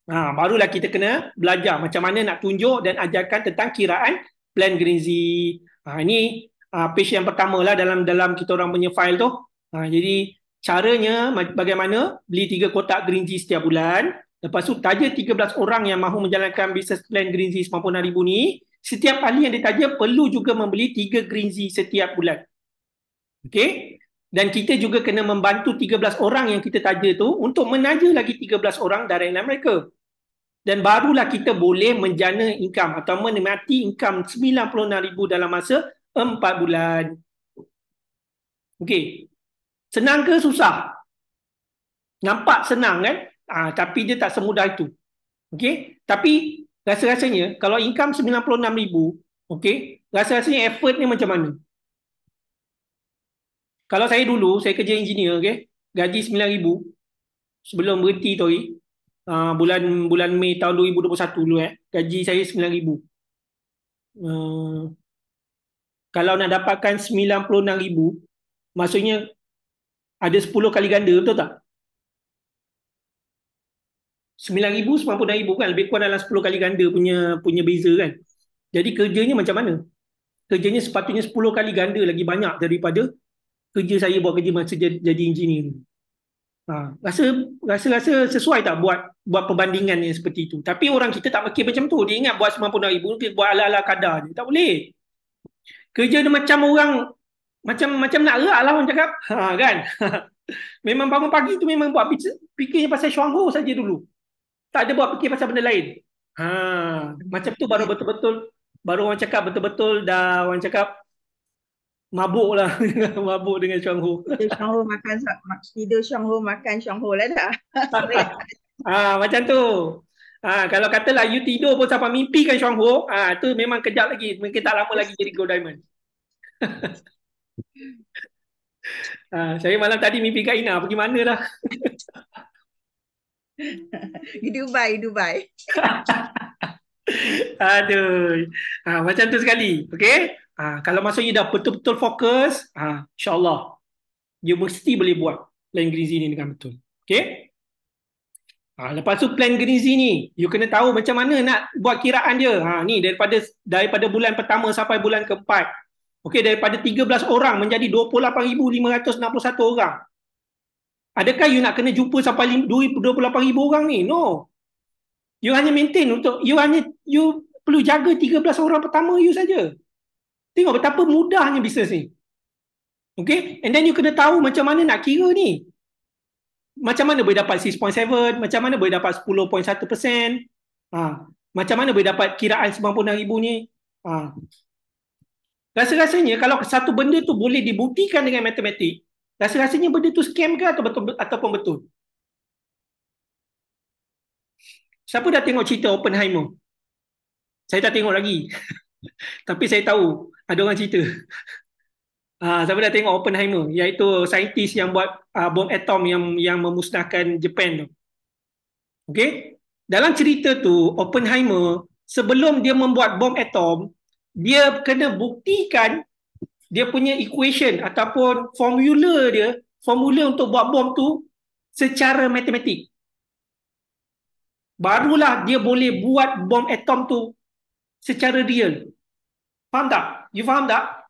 C: barulah kita kena belajar macam mana nak tunjuk dan ajarkan tentang kiraan plan Greenzy. Ini page yang pertama lah dalam kita orang punya file tu. Jadi caranya bagaimana beli 3 kotak Greenzy setiap bulan. Lepas tu taja 13 orang yang mahu menjalankan business plan Greenzy 90,000 ni. Setiap ahli yang ditaja perlu juga membeli 3 Greenzy setiap bulan. Okay? Dan kita juga kena membantu 13 orang yang kita taja tu untuk menaja lagi 13 orang dari mereka. Dan barulah kita boleh menjana income atau menikmati income 96,000 dalam masa 4 bulan. Okey. Senang ke susah? Nampak senang kan? Tapi dia tak semudah itu. Okey. Tapi rasa-rasanya kalau income 96,000, okey, rasa-rasanya effort ni macam mana? Kalau saya dulu, saya kerja engineer, okey, gaji 9,000 sebelum berhenti tu, bulan Mei tahun 2021 dulu, gaji saya 9,000. Kalau nak dapatkan 96,000, maksudnya ada 10 kali ganda, betul tak? 9,000, 96,000 kan, lebih kurang dalam 10 kali ganda punya beza kan. Jadi kerjanya macam mana? Kerjanya sepatutnya 10 kali ganda lagi banyak daripada kerja saya buat kerja masa jadi engineer. Rasa sesuai tak buat perbandingan yang seperti itu. Tapi orang kita tak fikir macam tu. Dia ingat buat 90,000, dia buat ala-ala kadar je. Tak boleh. Kerja dia macam orang, macam nak gerak lah orang cakap. Kan? Memang bangun pagi tu memang buat fikir pasal Xuang Ho saja dulu. Tak ada buat fikir pasal benda lain. Macam tu baru betul-betul, baru orang cakap betul-betul dah orang cakap mabuk lah. Mabuk dengan Xuang Ho.
B: Tidur Xuang Ho makan Xuang Ho lah dah.
C: Macam tu. Kalau katalah you tidur pun sampai mimpi kan Xuang Ho, tu memang kejap lagi, mungkin tak lama lagi jadi Gold Diamond. Saya malam tadi mimpi Kak Ina pergi mana lah.
B: Di Dubai.
C: Aduh. Macam tu sekali. Okay. Kalau maksudnya dah betul-betul fokus, insyaAllah you mesti boleh buat plan Grizi ni dengan betul. Okay. Lepas tu plan Grizi ni, you kena tahu macam mana nak buat kiraan dia. Ni daripada bulan pertama sampai bulan keempat. Okay, daripada 13 orang menjadi 28,561 orang. Adakah you nak kena jumpa sampai 28,000 orang ni? No. You hanya maintain you perlu jaga 13 orang pertama you saja. Tengok betapa mudahnya bisnes ni. Okay, and then you kena tahu macam mana nak kira ni. Macam mana boleh dapat 6.7, macam mana boleh dapat 10.1%, macam mana boleh dapat kiraan 96,000 ni. Rasa-rasanya kalau satu benda tu boleh dibuktikan dengan matematik, rasa-rasanya benda tu scam ke ataupun betul? Siapa dah tengok cerita Oppenheimer? Saya tak tengok lagi. Tapi saya tahu ada orang cerita. Siapa dah tengok Oppenheimer, iaitu saintis yang buat bom atom yang memusnahkan Jepun tu. Okay? Dalam cerita tu, Oppenheimer sebelum dia membuat bom atom, dia kena buktikan dia punya equation ataupun formula untuk buat bom tu secara matematik. Barulah dia boleh buat bom atom tu secara real. Faham tak? You faham tak?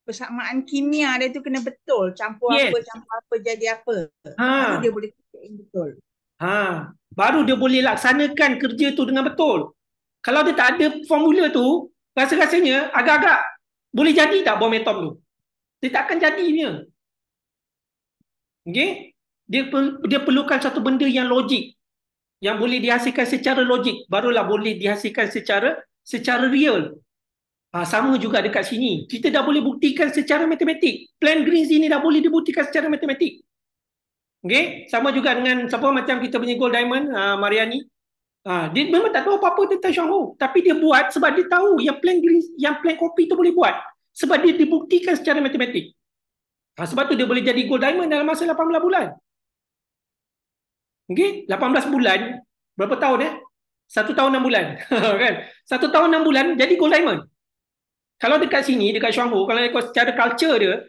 B: Persamaan kimia dia tu kena betul. Campur apa jadi apa. Baru dia boleh betul.
C: Baru dia boleh laksanakan kerja tu dengan betul. Kalau dia tak ada formula tu, rasa-rasanya agak-agak boleh jadi tak bom atom tu? Dia tak akan jadinya. Okay? Dia perlukan satu benda yang logik, yang boleh dihasilkan secara logik, barulah boleh dihasilkan secara real. Sama juga dekat sini. Kita dah boleh buktikan secara matematik. Plan Grizi ni dah boleh dibuktikan secara matematik. Okay? Sama juga dengan macam kita punya Gold Diamond, Mariani. Dia memang tak tahu apa-apa tentang Xuang Ho, tapi dia buat sebab dia tahu yang plan kopi tu boleh buat. Sebab dia dibuktikan secara matematik. Sebab tu dia boleh jadi Gold Diamond dalam masa 18 bulan. Okay? 18 bulan, berapa tahun 1 tahun 6 bulan. Kan? 1 tahun 6 bulan jadi Gold Diamond. Kalau dekat sini, dekat Xuang Ho, kalau ikut secara culture dia,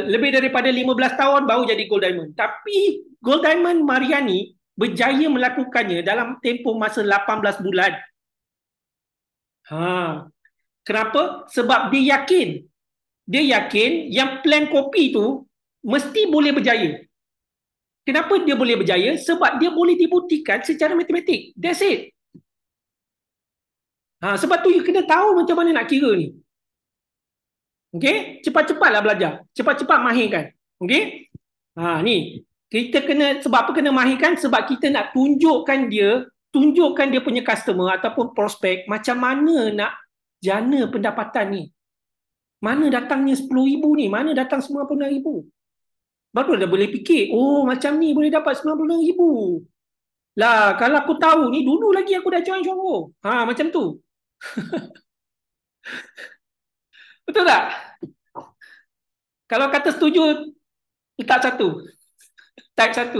C: lebih daripada 15 tahun baru jadi Gold Diamond. Tapi Gold Diamond Mariani berjaya melakukannya dalam tempoh masa 18 bulan. Kenapa? Sebab dia yakin yang plan kopi tu mesti boleh berjaya. Kenapa dia boleh berjaya? Sebab dia boleh dibuktikan secara matematik. That's it. Sebab tu you kena tahu macam mana nak kira ni. Okay? Cepat-cepatlah belajar. Cepat-cepat mahirkan. Okay? Ni. Kita sebab apa kena mahirkan? Sebab kita nak tunjukkan dia punya customer ataupun prospek macam mana nak jana pendapatan ni. Mana datangnya 10,000 ni? Mana datang 96,000? Baru dah boleh fikir, macam ni boleh dapat 96,000. Lah, kalau aku tahu ni, dulu lagi aku dah join Xuang Ho. Macam tu. Betul tak? Kalau kata setuju, letak 1. Type 1.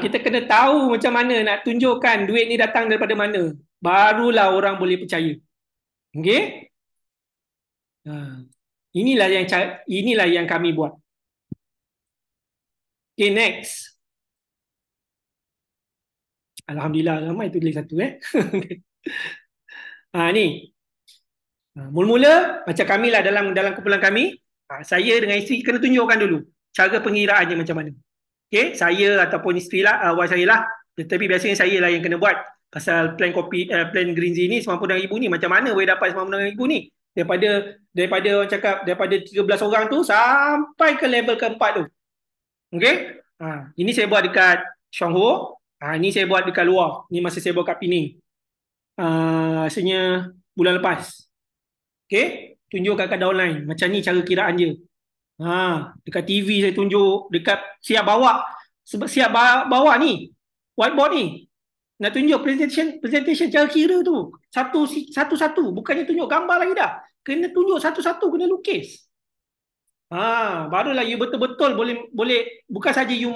C: Kita kena tahu macam mana nak tunjukkan duit ni datang daripada mana. Barulah orang boleh percaya. Okay? Inilah yang kami buat. Okay, next. Alhamdulillah, ramai tulis 1 Ni. Mula-mula macam kami lah dalam kumpulan kami, saya dengan isteri kena tunjukkan dulu cara pengiraannya macam mana. Okay, saya ataupun isteri lah, wife saya lah. Tetapi biasanya saya lah yang kena buat. Pasal plan Green Z ni RM90,000 ni macam mana boleh dapat RM90,000 ni? Daripada orang cakap daripada 13 orang tu sampai ke level keempat tu. Okay? Ini saya buat dekat Shanghou. Ini saya buat dekat luar. Ni masa saya buat kat Penang. Rasanya bulan lepas. Okay? Tunjuk kat downline. Macam ni cara kiraan dia. Dekat TV saya tunjuk. Dekat siap bawa ni. Whiteboard ni. Nak tunjuk presentation cara kira tu. Satu-satu. Bukannya tunjuk gambar lagi dah. Kena tunjuk satu-satu. Kena lukis. Barulah you betul-betul boleh bukan saja you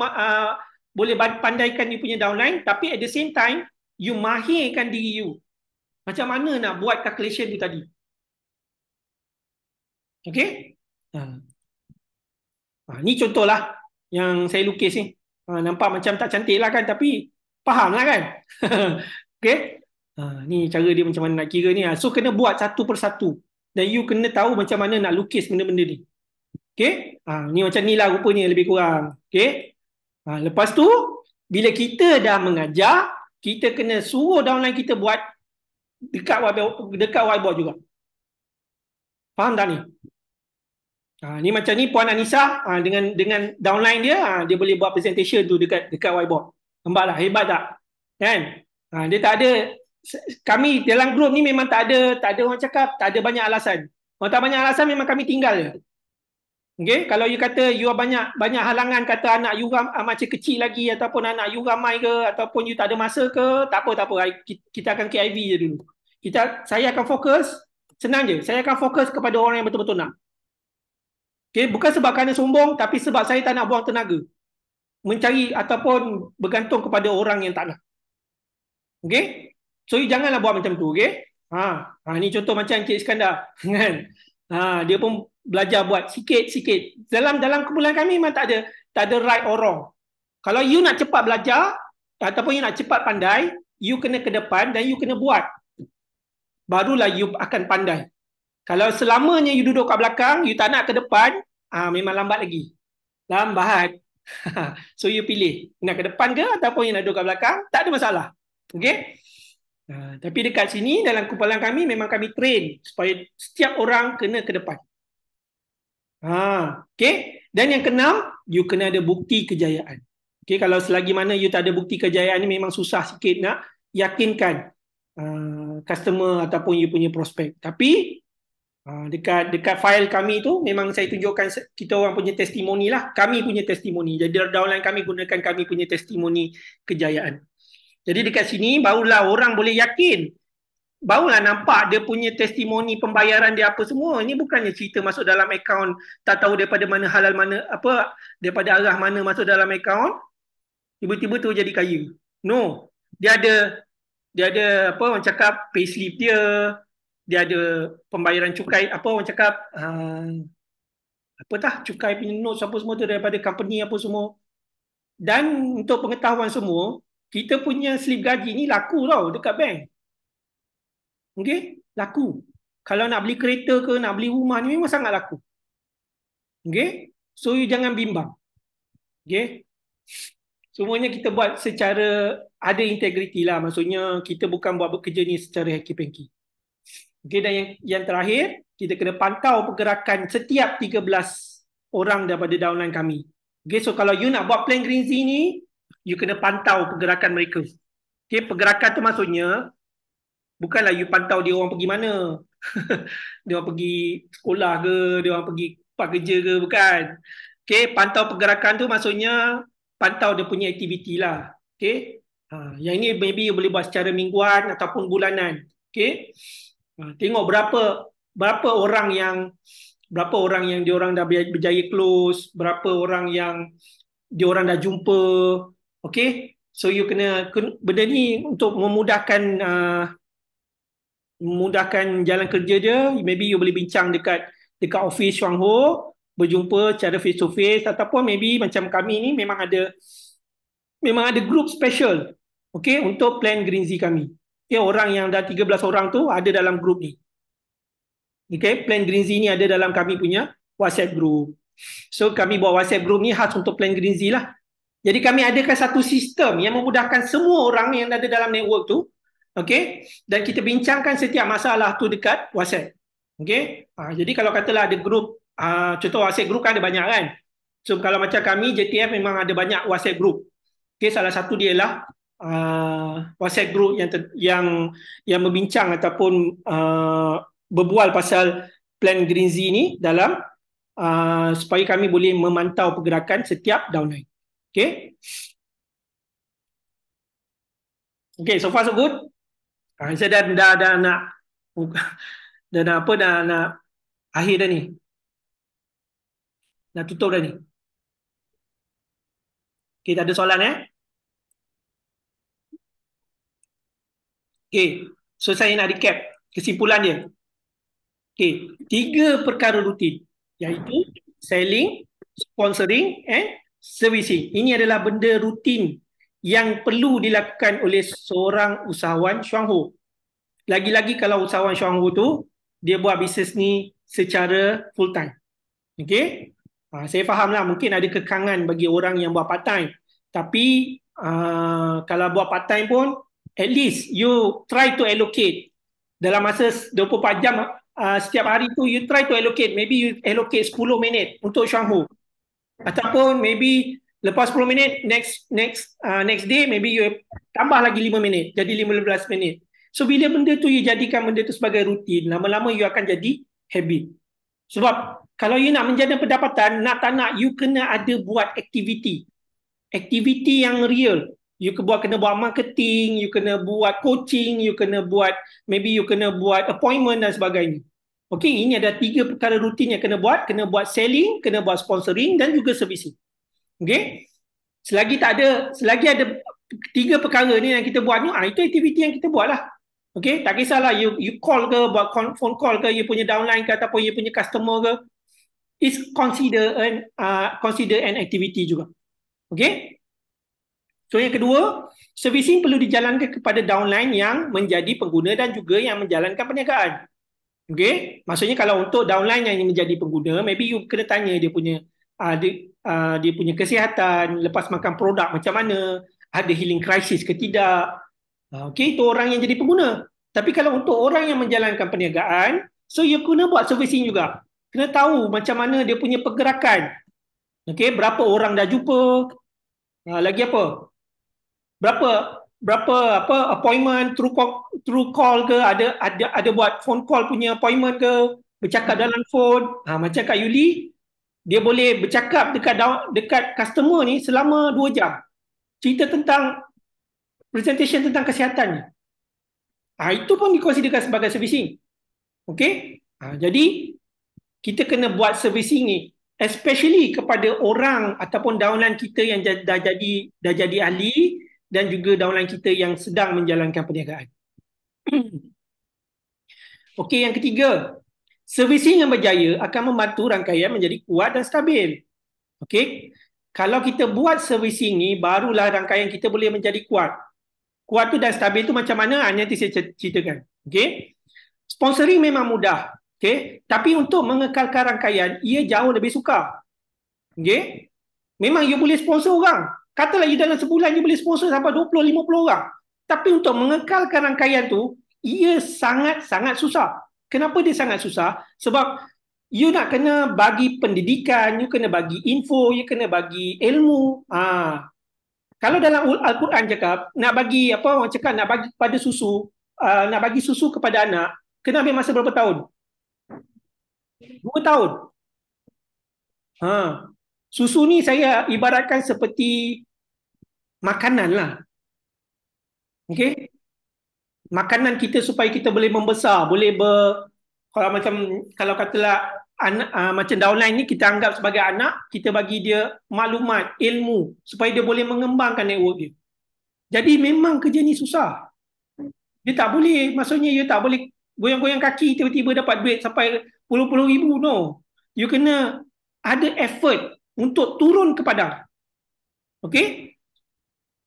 C: boleh pandaikan you punya downline, tapi at the same time you mahirkan diri you. Macam mana nak buat calculation tu tadi. Okay? Ni contohlah yang saya lukis ni. Nampak macam tak cantik lah kan, tapi faham lah kan. Okay? Ni cara dia macam mana nak kira ni. So kena buat satu persatu. Dan you kena tahu macam mana nak lukis benda-benda ni. Okay? Ni macam ni lah rupanya lebih kurang. Okay? Lepas tu, bila kita dah mengajar, kita kena suruh downline kita buat dekat whiteboard juga. Faham tak ni? Ni macam ni Puan Anissa dengan downline dia, dia boleh buat presentation tu dekat whiteboard. Nampak tak? Hebat tak? Kan? Dia tak ada, kami dalam grup ni memang tak ada orang cakap, tak ada banyak alasan. Kalau tak banyak alasan memang kami tinggal je. Okay? Kalau you kata you banyak halangan, kata anak you macam kecil lagi, ataupun anak you ramai ke, ataupun you tak ada masa ke, tak apa. Kita akan KIV je dulu. Saya akan fokus, senang je. Saya akan fokus kepada orang yang betul-betul nak. Okay? Bukan sebab kerana sombong, tapi sebab saya tak nak buang tenaga mencari ataupun bergantung kepada orang yang tak nak. Okay? So you janganlah buat macam tu. Okay? Ni contoh macam Encik Iskandar. Dia pun belajar buat sikit-sikit. Dalam kumpulan kami memang tak ada right or wrong. Kalau you nak cepat belajar ataupun you nak cepat pandai, you kena ke depan dan you kena buat. Barulah you akan pandai. Kalau selamanya you duduk kat belakang, you tak nak ke depan, memang lambat lagi. Lambat. So you pilih, nak ke depan ke ataupun you nak duduk kat belakang, tak ada masalah. Okay? Tapi dekat sini dalam kumpulan kami memang kami train supaya setiap orang kena ke depan. Okay? Dan yang keenam, you kena ada bukti kejayaan. Okay? Kalau selagi mana you tak ada bukti kejayaan ni memang susah sikit nak yakinkan customer ataupun you punya prospek. Tapi dekat file kami tu memang saya tunjukkan kita orang punya testimoni lah. Kami punya testimoni. Jadi downline kami gunakan kami punya testimoni kejayaan. Jadi dekat sini barulah orang boleh yakin. Barulah nampak dia punya testimoni pembayaran dia apa semua. Ini bukannya cerita masuk dalam akaun tak tahu daripada mana halal mana apa, daripada arah mana masuk dalam akaun tiba-tiba tu jadi kaya. No. Dia ada apa orang cakap payslip dia ada pembayaran cukai apa orang cakap cukai punya notes apa semua tu daripada company apa semua. Dan untuk pengetahuan semua, kita punya slip gaji ni laku tau dekat bank. Okay? Laku. Kalau nak beli kereta ke, nak beli rumah ni memang sangat laku. Okay? So, you jangan bimbang. Okay? Semuanya kita buat secara ada integriti lah. Maksudnya, kita bukan buat bekerja ni secara haki-pengki. Okay? Dan yang terakhir, kita kena pantau pergerakan setiap 13 orang daripada downline kami. Okay? So, kalau you nak buat plan Green Z ni, you kena pantau pergerakan mereka. Okay, pergerakan tu maksudnya bukanlah you pantau dia orang pergi mana. Dia orang pergi sekolah ke, dia orang pergi tempat kerja ke, bukan. Okay, pantau pergerakan tu maksudnya pantau dia punya aktiviti lah. Okay, yang ini maybe you boleh buat secara mingguan ataupun bulanan. Okay, tengok berapa orang yang diorang dah berjaya close, berapa orang yang diorang dah jumpa. Okay, so you kena benda ni untuk memudahkan jalan kerja dia. Maybe you boleh bincang dekat office Shanghou, berjumpa secara face to face, ataupun maybe macam kami ni memang ada group special, okay, untuk plan Green Z kami. Okay, orang yang dah 13 orang tu ada dalam group ni. Okay, Plan Greenzy ni ada dalam kami punya WhatsApp group. So kami buat WhatsApp group ni khas untuk Plan Greenzy lah. Jadi kami adakan satu sistem yang memudahkan semua orang yang ada dalam network tu. Okay, dan kita bincangkan setiap masalah tu dekat WhatsApp. Okay, jadi kalau katalah ada group, contoh WhatsApp group kan ada banyak kan. So kalau macam kami JTF memang ada banyak WhatsApp group. Okay, salah satu dia lah WhatsApp group yang membincang ataupun berbual pasal Plan Greenzy ni dalam supaya kami boleh memantau pergerakan setiap downline. Okay. Okay, so far so good. Saya dah nak akhir dah ni. Dah tutup dah ni. Okay, tak ada soalan Okay, so saya nak recap kesimpulan dia. Okay, 3 perkara rutin, iaitu selling, sponsoring and servicing. Ini adalah benda rutin yang perlu dilakukan oleh seorang usahawan Shuanghu. Lagi-lagi kalau usahawan Shuanghu tu dia buat bisnes ni secara full time. Okay, saya fahamlah mungkin ada kekangan bagi orang yang buat part time. Tapi kalau buat part time pun at least you try to allocate dalam masa 24 jam setiap hari tu, you try to allocate, maybe you allocate 10 minit untuk Shuanghu. Ataupun maybe lepas 10 minit, next day, maybe you tambah lagi 5 minit, jadi 15 minit. So bila benda tu you jadikan benda tu sebagai rutin, lama-lama you akan jadi habit. Sebab kalau you nak menjana pendapatan, nak tak nak, you kena ada buat aktiviti. Aktiviti yang real. You kena buat marketing, you kena buat coaching, you kena buat, maybe you kena buat appointment dan sebagainya. Okay, ini ada 3 perkara rutin yang kena buat selling, kena buat sponsoring dan juga servicing. Okay, selagi ada 3 perkara ni yang kita buat ni, itu aktiviti yang kita buat lah. Okay, tak kisahlah you call ke, buat phone call ke, you punya downline ke ataupun you punya customer ke, is consider an activity juga. Okay. So yang kedua, servicing perlu dijalankan kepada downline yang menjadi pengguna dan juga yang menjalankan perniagaan. Okay, maksudnya kalau untuk downline yang menjadi pengguna, maybe you kena tanya dia punya dia punya kesihatan, lepas makan produk macam mana, ada healing crisis ke tidak. Okay, itu orang yang jadi pengguna. Tapi kalau untuk orang yang menjalankan perniagaan, so you kena buat servicing juga. Kena tahu macam mana dia punya pergerakan. Okay, berapa orang dah jumpa, lagi apa? Berapa appointment through call ke, ada buat phone call punya appointment ke, bercakap dalam phone. Macam Kak Yuli, dia boleh bercakap dekat customer ni selama 2 jam. Cerita tentang presentation tentang kesihatannya. Itu pun dikonsiderkan sebagai servicing. Okay? Jadi kita kena buat servicing ni, especially kepada orang ataupun downline kita yang dah jadi ahli dan juga downline kita yang sedang menjalankan perniagaan. Okey, yang ketiga, servicing yang berjaya akan membantu rangkaian menjadi kuat dan stabil. Okey, kalau kita buat servicing ni, barulah rangkaian kita boleh menjadi kuat. Kuat tu dan stabil tu macam mana? Nanti saya ceritakan. Okey, sponsoring memang mudah. Okey, tapi untuk mengekalkan rangkaian, ia jauh lebih sukar. Okey, memang you boleh sponsor orang. Katalah you dalam sebulan you boleh sponsor sampai 20-50 orang. Tapi untuk mengekalkan rangkaian tu, ia sangat-sangat susah. Kenapa dia sangat susah? Sebab you nak kena bagi pendidikan, you kena bagi info, you kena bagi ilmu. Kalau dalam Al-Quran cakap, nak bagi apa orang cakap, nak bagi pada susu, nak bagi susu kepada anak, kena ambil masa berapa tahun? 2 tahun. Susu ni saya ibaratkan seperti makanan lah. Okay? Makanan kita supaya kita boleh membesar, kalau katalah anak, macam downline ni kita anggap sebagai anak, kita bagi dia maklumat, ilmu supaya dia boleh mengembangkan network dia. Jadi memang kerja ni susah. Dia tak boleh, maksudnya you tak boleh goyang-goyang kaki tiba-tiba dapat duit sampai puluh-puluh ribu, no. You kena ada effort untuk turun ke padang. Okey?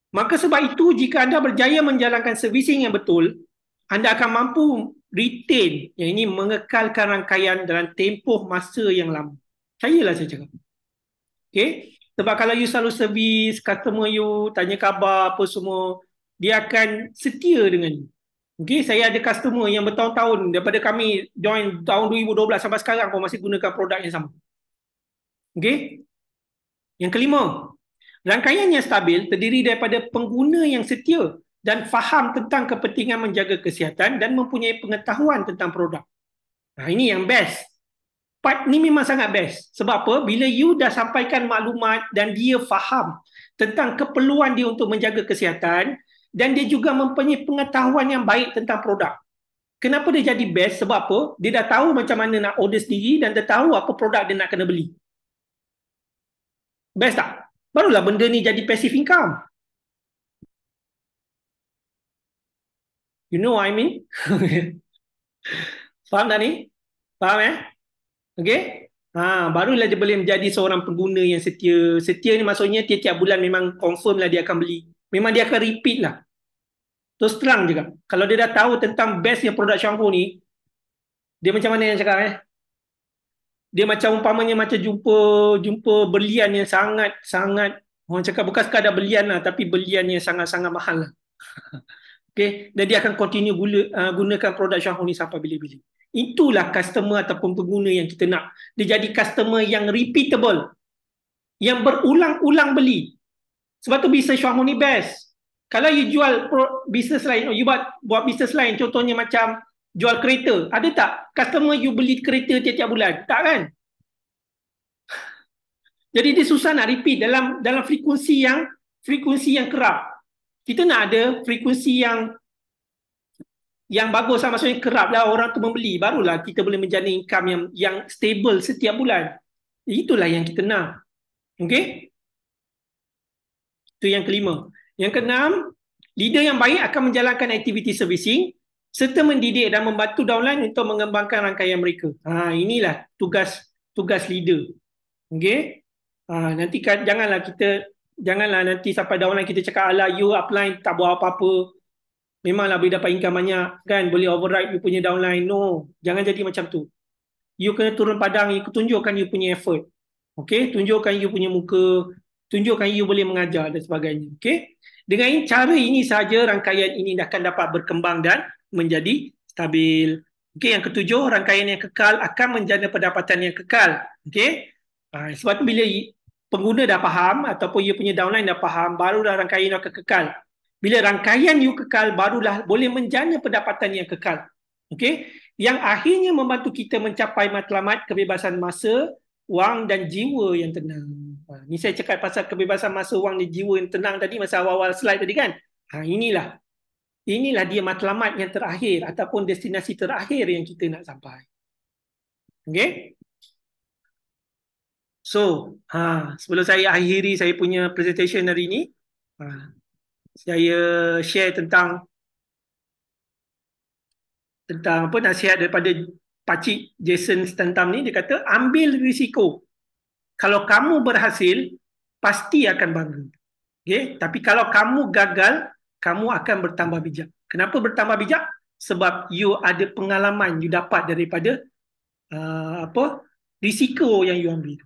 C: Maka sebab itu, jika anda berjaya menjalankan servicing yang betul, anda akan mampu retain, yang ini mengekalkan rangkaian dalam tempoh masa yang lama. Percayalah saya cakap. Okay? Sebab kalau you selalu servis, customer you tanya khabar apa semua, dia akan setia dengan you. Okay? Saya ada customer yang bertahun-tahun daripada kami join tahun 2012 sampai sekarang pun masih gunakan produk yang sama. Okay? Yang kelima, rangkaian yang stabil terdiri daripada pengguna yang setia dan faham tentang kepentingan menjaga kesihatan dan mempunyai pengetahuan tentang produk. Nah, ini yang best. Part ni memang sangat best. Sebab apa? Bila you dah sampaikan maklumat dan dia faham tentang keperluan dia untuk menjaga kesihatan dan dia juga mempunyai pengetahuan yang baik tentang produk. Kenapa dia jadi best? Sebab apa? Dia dah tahu macam mana nak order sendiri dan dia tahu apa produk dia nak kena beli. Best tak? Barulah benda ni jadi passive income. You know what I mean? Faham tak ni? Faham Okay? Barulah dia boleh menjadi seorang pengguna yang setia. Setia ni maksudnya tiap-tiap bulan memang confirm lah dia akan beli. Memang dia akan repeat lah. Terus terang juga. Kalau dia dah tahu tentang bestnya produk shampoo ni, dia macam mana yang cakap Dia macam umpamanya macam jumpa berlian yang sangat-sangat, orang cakap bukan sekadar berlian lah, tapi berlian yang sangat-sangat mahal lah. Okay? Dan dia akan continue gunakan produk shampoo ni sampai bila-bila. Itulah customer ataupun pengguna yang kita nak. Dia jadi customer yang repeatable, yang berulang-ulang beli. Sebab tu bisnes shampoo ni best. Kalau you jual bisnes lain, you buat bisnes lain, contohnya macam jual kereta, ada tak customer you beli kereta tiap-tiap bulan? Tak kan? Jadi dia susah nak repeat dalam frekuensi yang kerap. Kita nak ada frekuensi yang bagus lah, maksudnya kerap lah orang tu membeli, barulah kita boleh menjana income yang stable setiap bulan. Itulah yang kita nak. Okay? Itu yang kelima. Yang keenam, leader yang baik akan menjalankan aktiviti servicing serta mendidik dan membantu downline untuk mengembangkan rangkaian mereka. Inilah tugas leader. Okay? Nanti janganlah nanti sampai downline kita cakap alah you upline tak buat apa-apa. Memanglah boleh dapat income banyak kan, boleh override you punya downline. No, jangan jadi macam tu. You kena turun padang, you tunjukkan you punya effort. Okay, tunjukkan you punya muka, tunjukkan you boleh mengajar dan sebagainya. Okay, dengan cara ini sahaja rangkaian ini akan dapat berkembang dan menjadi stabil. Okay, yang ketujuh, rangkaian yang kekal akan menjana pendapatan yang kekal. Okay, sebab tu bila pengguna dah faham ataupun you punya downline dah faham, barulah rangkaian akan kekal. Bila rangkaian you kekal, barulah boleh menjana pendapatan yang kekal. Okay? Yang akhirnya membantu kita mencapai matlamat kebebasan masa, wang dan jiwa yang tenang. Ni saya cakap pasal kebebasan masa, wang dan jiwa yang tenang tadi masa awal-awal slide tadi kan. Inilah dia matlamat yang terakhir ataupun destinasi terakhir yang kita nak sampai. Okay? So, sebelum saya akhiri saya punya presentation hari ini, saya share tentang apa nasihat daripada Pakcik Jason Statham ni. Dia kata, ambil risiko. Kalau kamu berhasil, pasti akan bangga. Okay? Tapi kalau kamu gagal, kamu akan bertambah bijak. Kenapa bertambah bijak? Sebab you ada pengalaman you dapat daripada risiko yang you ambil.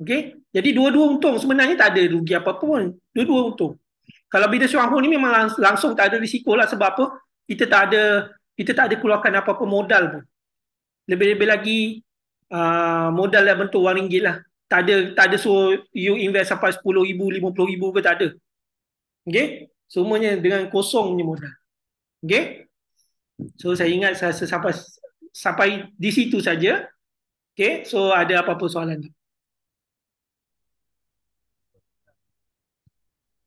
C: Okay? Jadi dua-dua untung. Sebenarnya tak ada rugi apa-apa pun. Dua-dua untung. Kalau bisnes shampoo ni memang langsung tak ada risiko lah. Sebab apa? Kita tak ada keluarkan apa-apa modal pun. Lebih-lebih lagi modal dalam bentuk wang ringgit lah. Tak ada suruh you invest sampai 10,000, 50,000 ke, tak ada. Okay? Semuanya dengan kosong punya modal. Okay? So saya ingat sampai di situ saja. Okay? So ada apa-apa soalan?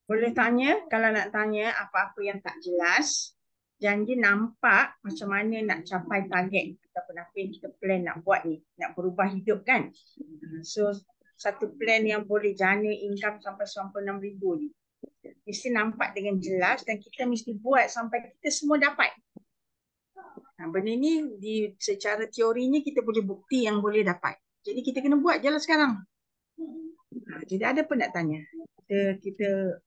B: Boleh tanya, kalau nak tanya apa-apa yang tak jelas, janji nampak macam mana nak capai target ataupun apa yang kita plan nak buat ni, nak berubah hidup kan. So satu plan yang boleh jana income sampai 96,000 ni mesti nampak dengan jelas dan kita mesti buat sampai kita semua dapat. Benda ni secara teorinya kita boleh bukti yang boleh dapat. Jadi kita kena buat je lah sekarang. Jadi ada pun nak tanya. Kita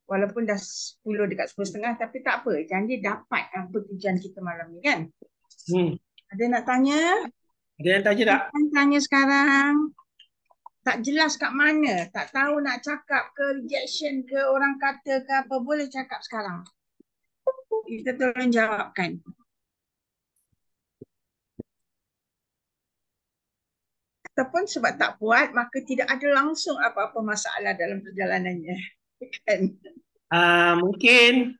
B: Walaupun dah 10 dekat 10.30 tapi tak apa. Janji dapat apa tujuan kita malam ni kan. Ada nak tanya?
C: Ada yang tanya tak?
B: Tanya sekarang. Tak jelas kat mana. Tak tahu nak cakap ke rejection ke orang kata ke apa. Boleh cakap sekarang. Kita tolong jawabkan. Ataupun sebab tak buat, maka tidak ada langsung apa-apa masalah dalam perjalanannya. Kan?
C: Mungkin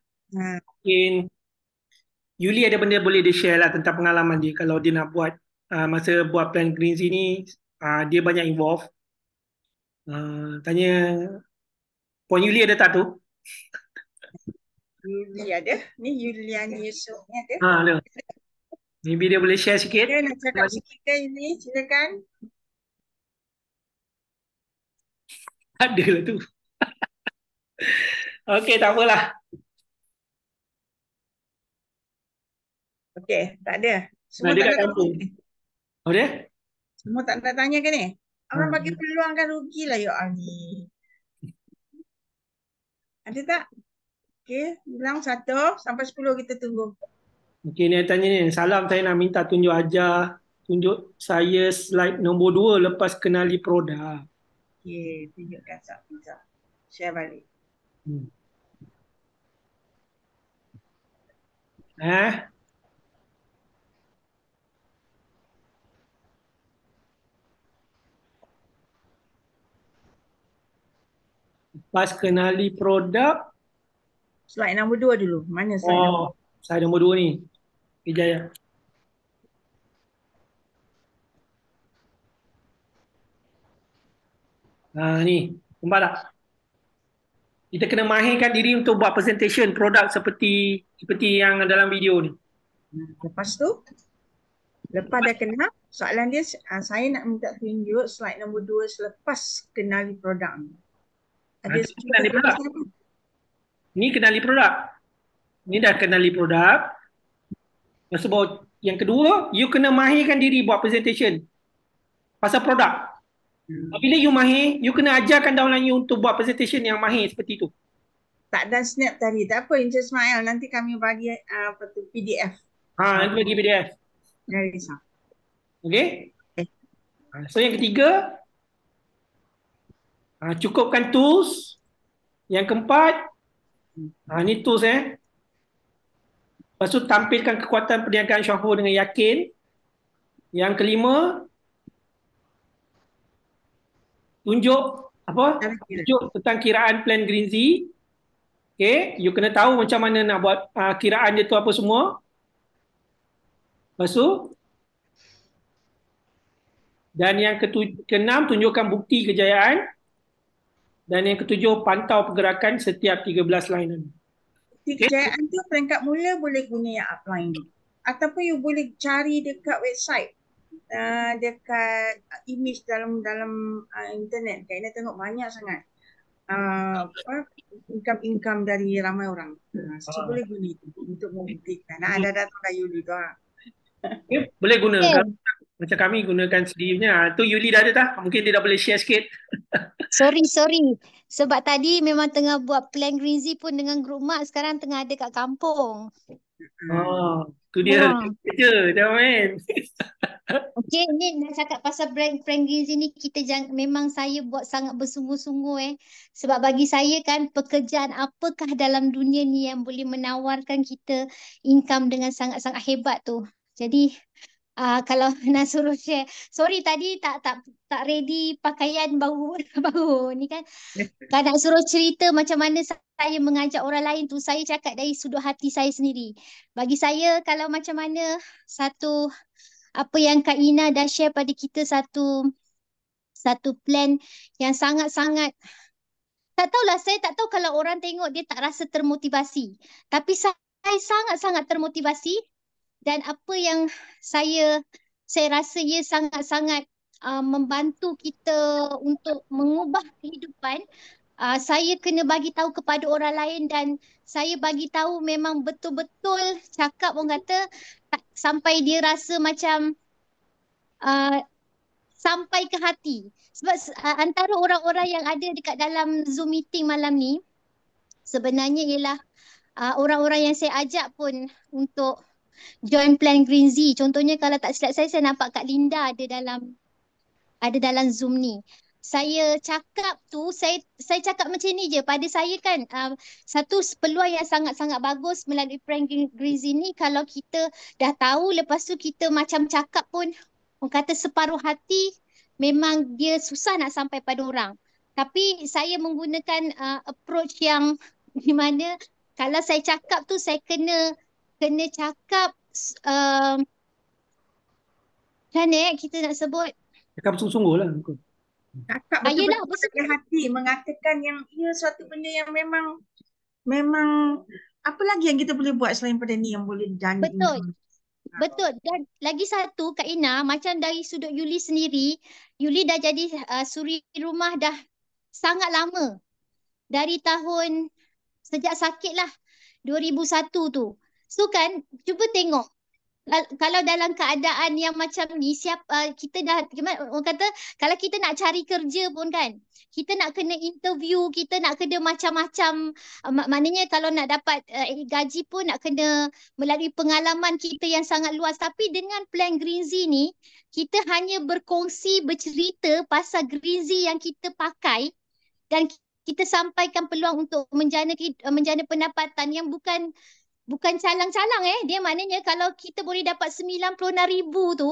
C: Yuli ada benda boleh dia share lah tentang pengalaman dia kalau dia nak buat masa buat plan Green Z ni dia banyak involve. Tanya Puan Yuli ada tak tu?
B: Yuli ada. Ni Yuliani Yusof ni ada.
C: Ada. Maybe dia boleh share sikit.
B: Dia nak cakap sikit ke Yuli? Silakan.
C: Ada lah tu. Okey, tak apalah.
B: Okey, tak ada. Semua
C: Dia
B: tak
C: kat
B: ada
C: kampung.
B: tanya.
C: Oh dia?
B: Semua tak ada tanya ke ni? Orang bagi peluang kan rugilah ya ni. Ada tak? Okey, bilang 1 sampai 10 kita tunggu.
C: Okey, ni yang tanya ni. Salam, saya nak minta tunjuk saya slide nombor 2 lepas kenali produk.
B: Okey, tunjukkan Safiza. Share balik.
C: Lepas kenali produk.
B: Slide nombor 2 dulu. Mana slide nombor 2?
C: Slide nombor 2 ni. Kejap ya. Ni. Nampak tak? Kita kena mahirkan diri untuk buat presentation produk seperti yang dalam video ni.
B: Lepas tu, lepas dah kenal, soalan dia, saya nak minta tunjuk slide nombor 2 selepas kenali produk ni. Ada
C: kenali produk. Ni kenali produk. Ni dah kenali produk. Sebab yang kedua, you kena mahirkan diri buat presentation pasal produk. Bila you mahir, you kena ajarkan downline you untuk buat presentation yang mahir seperti tu.
B: Tak dan snap tadi. Tak apa Encik Ismail. Nanti kami bagi PDF.
C: Nanti bagi PDF.
B: Jangan risau.
C: Okay? So yang ketiga, cukupkan tools. Yang keempat, ni tools Lepas tu tampilkan kekuatan perniagaan Syahur dengan yakin. Yang kelima, tunjuk tentang kiraan plan Green Z. Okay, you kena tahu macam mana nak buat kiraan dia tu apa semua. Lepas tu, dan yang keenam, tunjukkan bukti kejayaan. Dan yang ketujuh, pantau pergerakan setiap 13 lainan.
B: Bukti kejayaan tu peringkat mula boleh guna yang upline ni. Ataupun you boleh cari dekat website. Dekat image dalam internet. Kak Ina tengok banyak sangat income dari ramai orang. So boleh guna itu untuk membuktikan. Ada datang dah Yuli tu.
C: Boleh guna. Macam kami gunakan sendirinya. Tu Yuli dah ada tak? Mungkin dia dah boleh share sikit.
H: Sorry. Sebab tadi memang tengah buat plan Green Z pun dengan grup mak. Sekarang tengah ada kat kampung.
C: Tu dia kerja. Jangan main.
H: Okey, ni nak cakap pasal brand Green Z ni, kita memang saya buat sangat bersungguh-sungguh sebab bagi saya kan, pekerjaan apakah dalam dunia ni yang boleh menawarkan kita income dengan sangat-sangat hebat tu. Jadi kalau nak suruh share, sorry tadi tak ready pakaian baru ni kan. Kalau nak suruh cerita macam mana saya mengajak orang lain tu, saya cakap dari sudut hati saya sendiri. Bagi saya, kalau macam mana apa yang Kak Ina dah share pada kita, satu plan yang sangat-sangat, tak tahulah, saya tak tahu kalau orang tengok dia tak rasa termotivasi. Tapi saya sangat-sangat termotivasi, dan apa yang saya rasa ia sangat-sangat membantu kita untuk mengubah kehidupan. Saya kena bagi tahu kepada orang lain, dan saya bagi tahu memang betul-betul cakap orang kata sampai dia rasa macam sampai ke hati. Sebab antara orang-orang yang ada dekat dalam Zoom meeting malam ni, sebenarnya ialah orang-orang yang saya ajak pun untuk join plan Green Z. Contohnya kalau tak silap saya nampak Kak Linda ada dalam Zoom ni. Saya cakap tu, saya cakap macam ni je. Pada saya kan, satu peluang yang sangat-sangat bagus melalui plan Green Z ni, kalau kita dah tahu, lepas tu kita macam cakap pun, orang kata separuh hati, memang dia susah nak sampai pada orang. Tapi saya menggunakan approach yang di mana kalau saya cakap tu, saya kena cakap macam mana kita nak sebut?
C: Cakap sungguh-sungguh lah.
B: Cakap
H: Yelah,
B: betul-betul dari hati, mengatakan yang ia suatu benda yang memang apa lagi yang kita boleh buat selain pada ni yang boleh done.
H: betul. Betul. Dan lagi satu, Kak Ina, macam dari sudut Yuli sendiri, Yuli dah jadi suri rumah dah sangat lama. Dari tahun, sejak sakit lah, 2001 tu. So kan, cuba tengok. Kalau dalam keadaan yang macam ni, kita dah, orang kata, kalau kita nak cari kerja pun kan, kita nak kena interview, kita nak kena macam-macam, maknanya kalau nak dapat gaji pun nak kena melalui pengalaman kita yang sangat luas. Tapi dengan plan Green Z ni, kita hanya berkongsi, bercerita pasal Green Z yang kita pakai dan kita sampaikan peluang untuk menjana pendapatan yang bukan calang-calang dia, maknanya kalau kita boleh dapat 96,000 tu,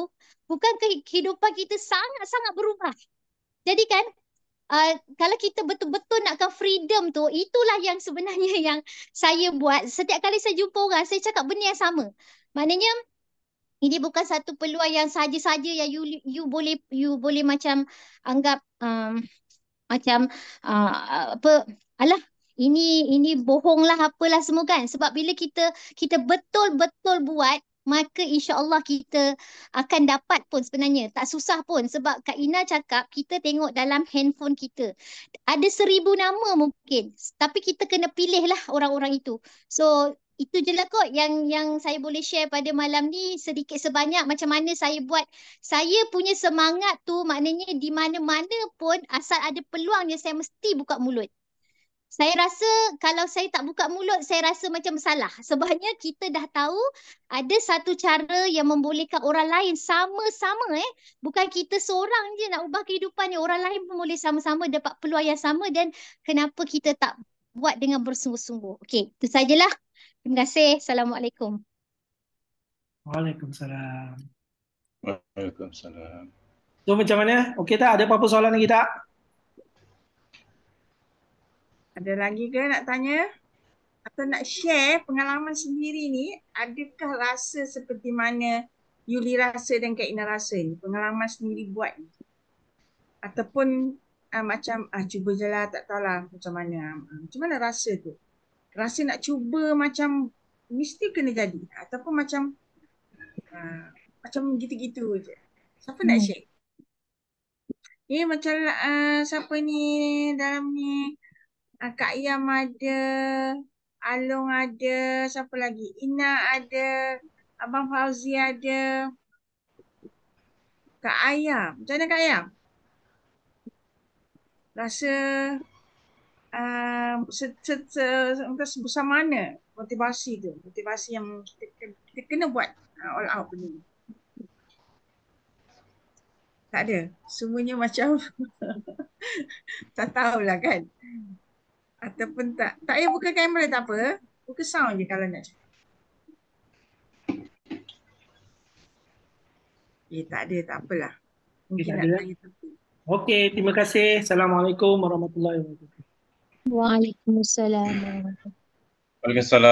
H: bukankah kehidupan kita sangat-sangat berubah. Jadi kan, kalau kita betul-betul nakkan freedom tu, itulah yang sebenarnya yang saya buat. Setiap kali saya jumpa orang, saya cakap benda yang sama. Maknanya ini bukan satu peluang yang saja-saja yang you boleh macam anggap macam apa, alah, ini bohong lah apalah semua kan. Sebab bila kita betul-betul buat, maka insya-Allah kita akan dapat pun sebenarnya. Tak susah pun. Sebab Kak Ina cakap, kita tengok dalam handphone kita. Ada 1,000 nama mungkin. Tapi kita kena pilih lah orang-orang itu. So, itu je lah kot yang saya boleh share pada malam ni. Sedikit sebanyak macam mana saya buat. Saya punya semangat tu maknanya di mana-mana pun asal ada peluangnya, saya mesti buka mulut. Saya rasa kalau saya tak buka mulut, saya rasa macam salah. Sebabnya kita dah tahu ada satu cara yang membolehkan orang lain sama-sama. Bukan kita seorang je nak ubah kehidupannya. Orang lain pun boleh sama-sama dapat peluang yang sama. Dan kenapa kita tak buat dengan bersungguh-sungguh. Okey, itu sajalah. Terima kasih. Assalamualaikum.
C: Waalaikumsalam.
A: Waalaikumsalam.
C: So macam mana? Okey tak? Ada apa-apa soalan lagi tak?
B: Ada lagi ke nak tanya? Atau nak share pengalaman sendiri ni, adakah rasa seperti mana Yuli rasa dan Kak Ina rasa ni? Pengalaman sendiri buat ni? Ataupun macam cuba je lah, tak tahulah macam mana. Macam mana rasa tu? Rasa nak cuba macam mesti kena jadi? Ataupun macam gitu-gitu je? Siapa nak share? Macam siapa ni dalam ni? Kak Yam ada, Along ada, siapa lagi? Ina ada, Abang Fauzi ada, Kak Ayam. Macam mana Kak Ayam? Rasa sebesar mana motivasi tu? Motivasi yang kita kena buat all out benda ni. Tak ada. Semuanya macam tak tahulah kan. Ataupun tak payah buka kamera tak apa. Buka sound je kalau nak cakap. Tak ada, tak apalah. Mungkin nak tanya tapi.
C: Okey, terima kasih. Assalamualaikum warahmatullahi wabarakatuh.
H: Waalaikumsalam.
A: Waalaikumsalam.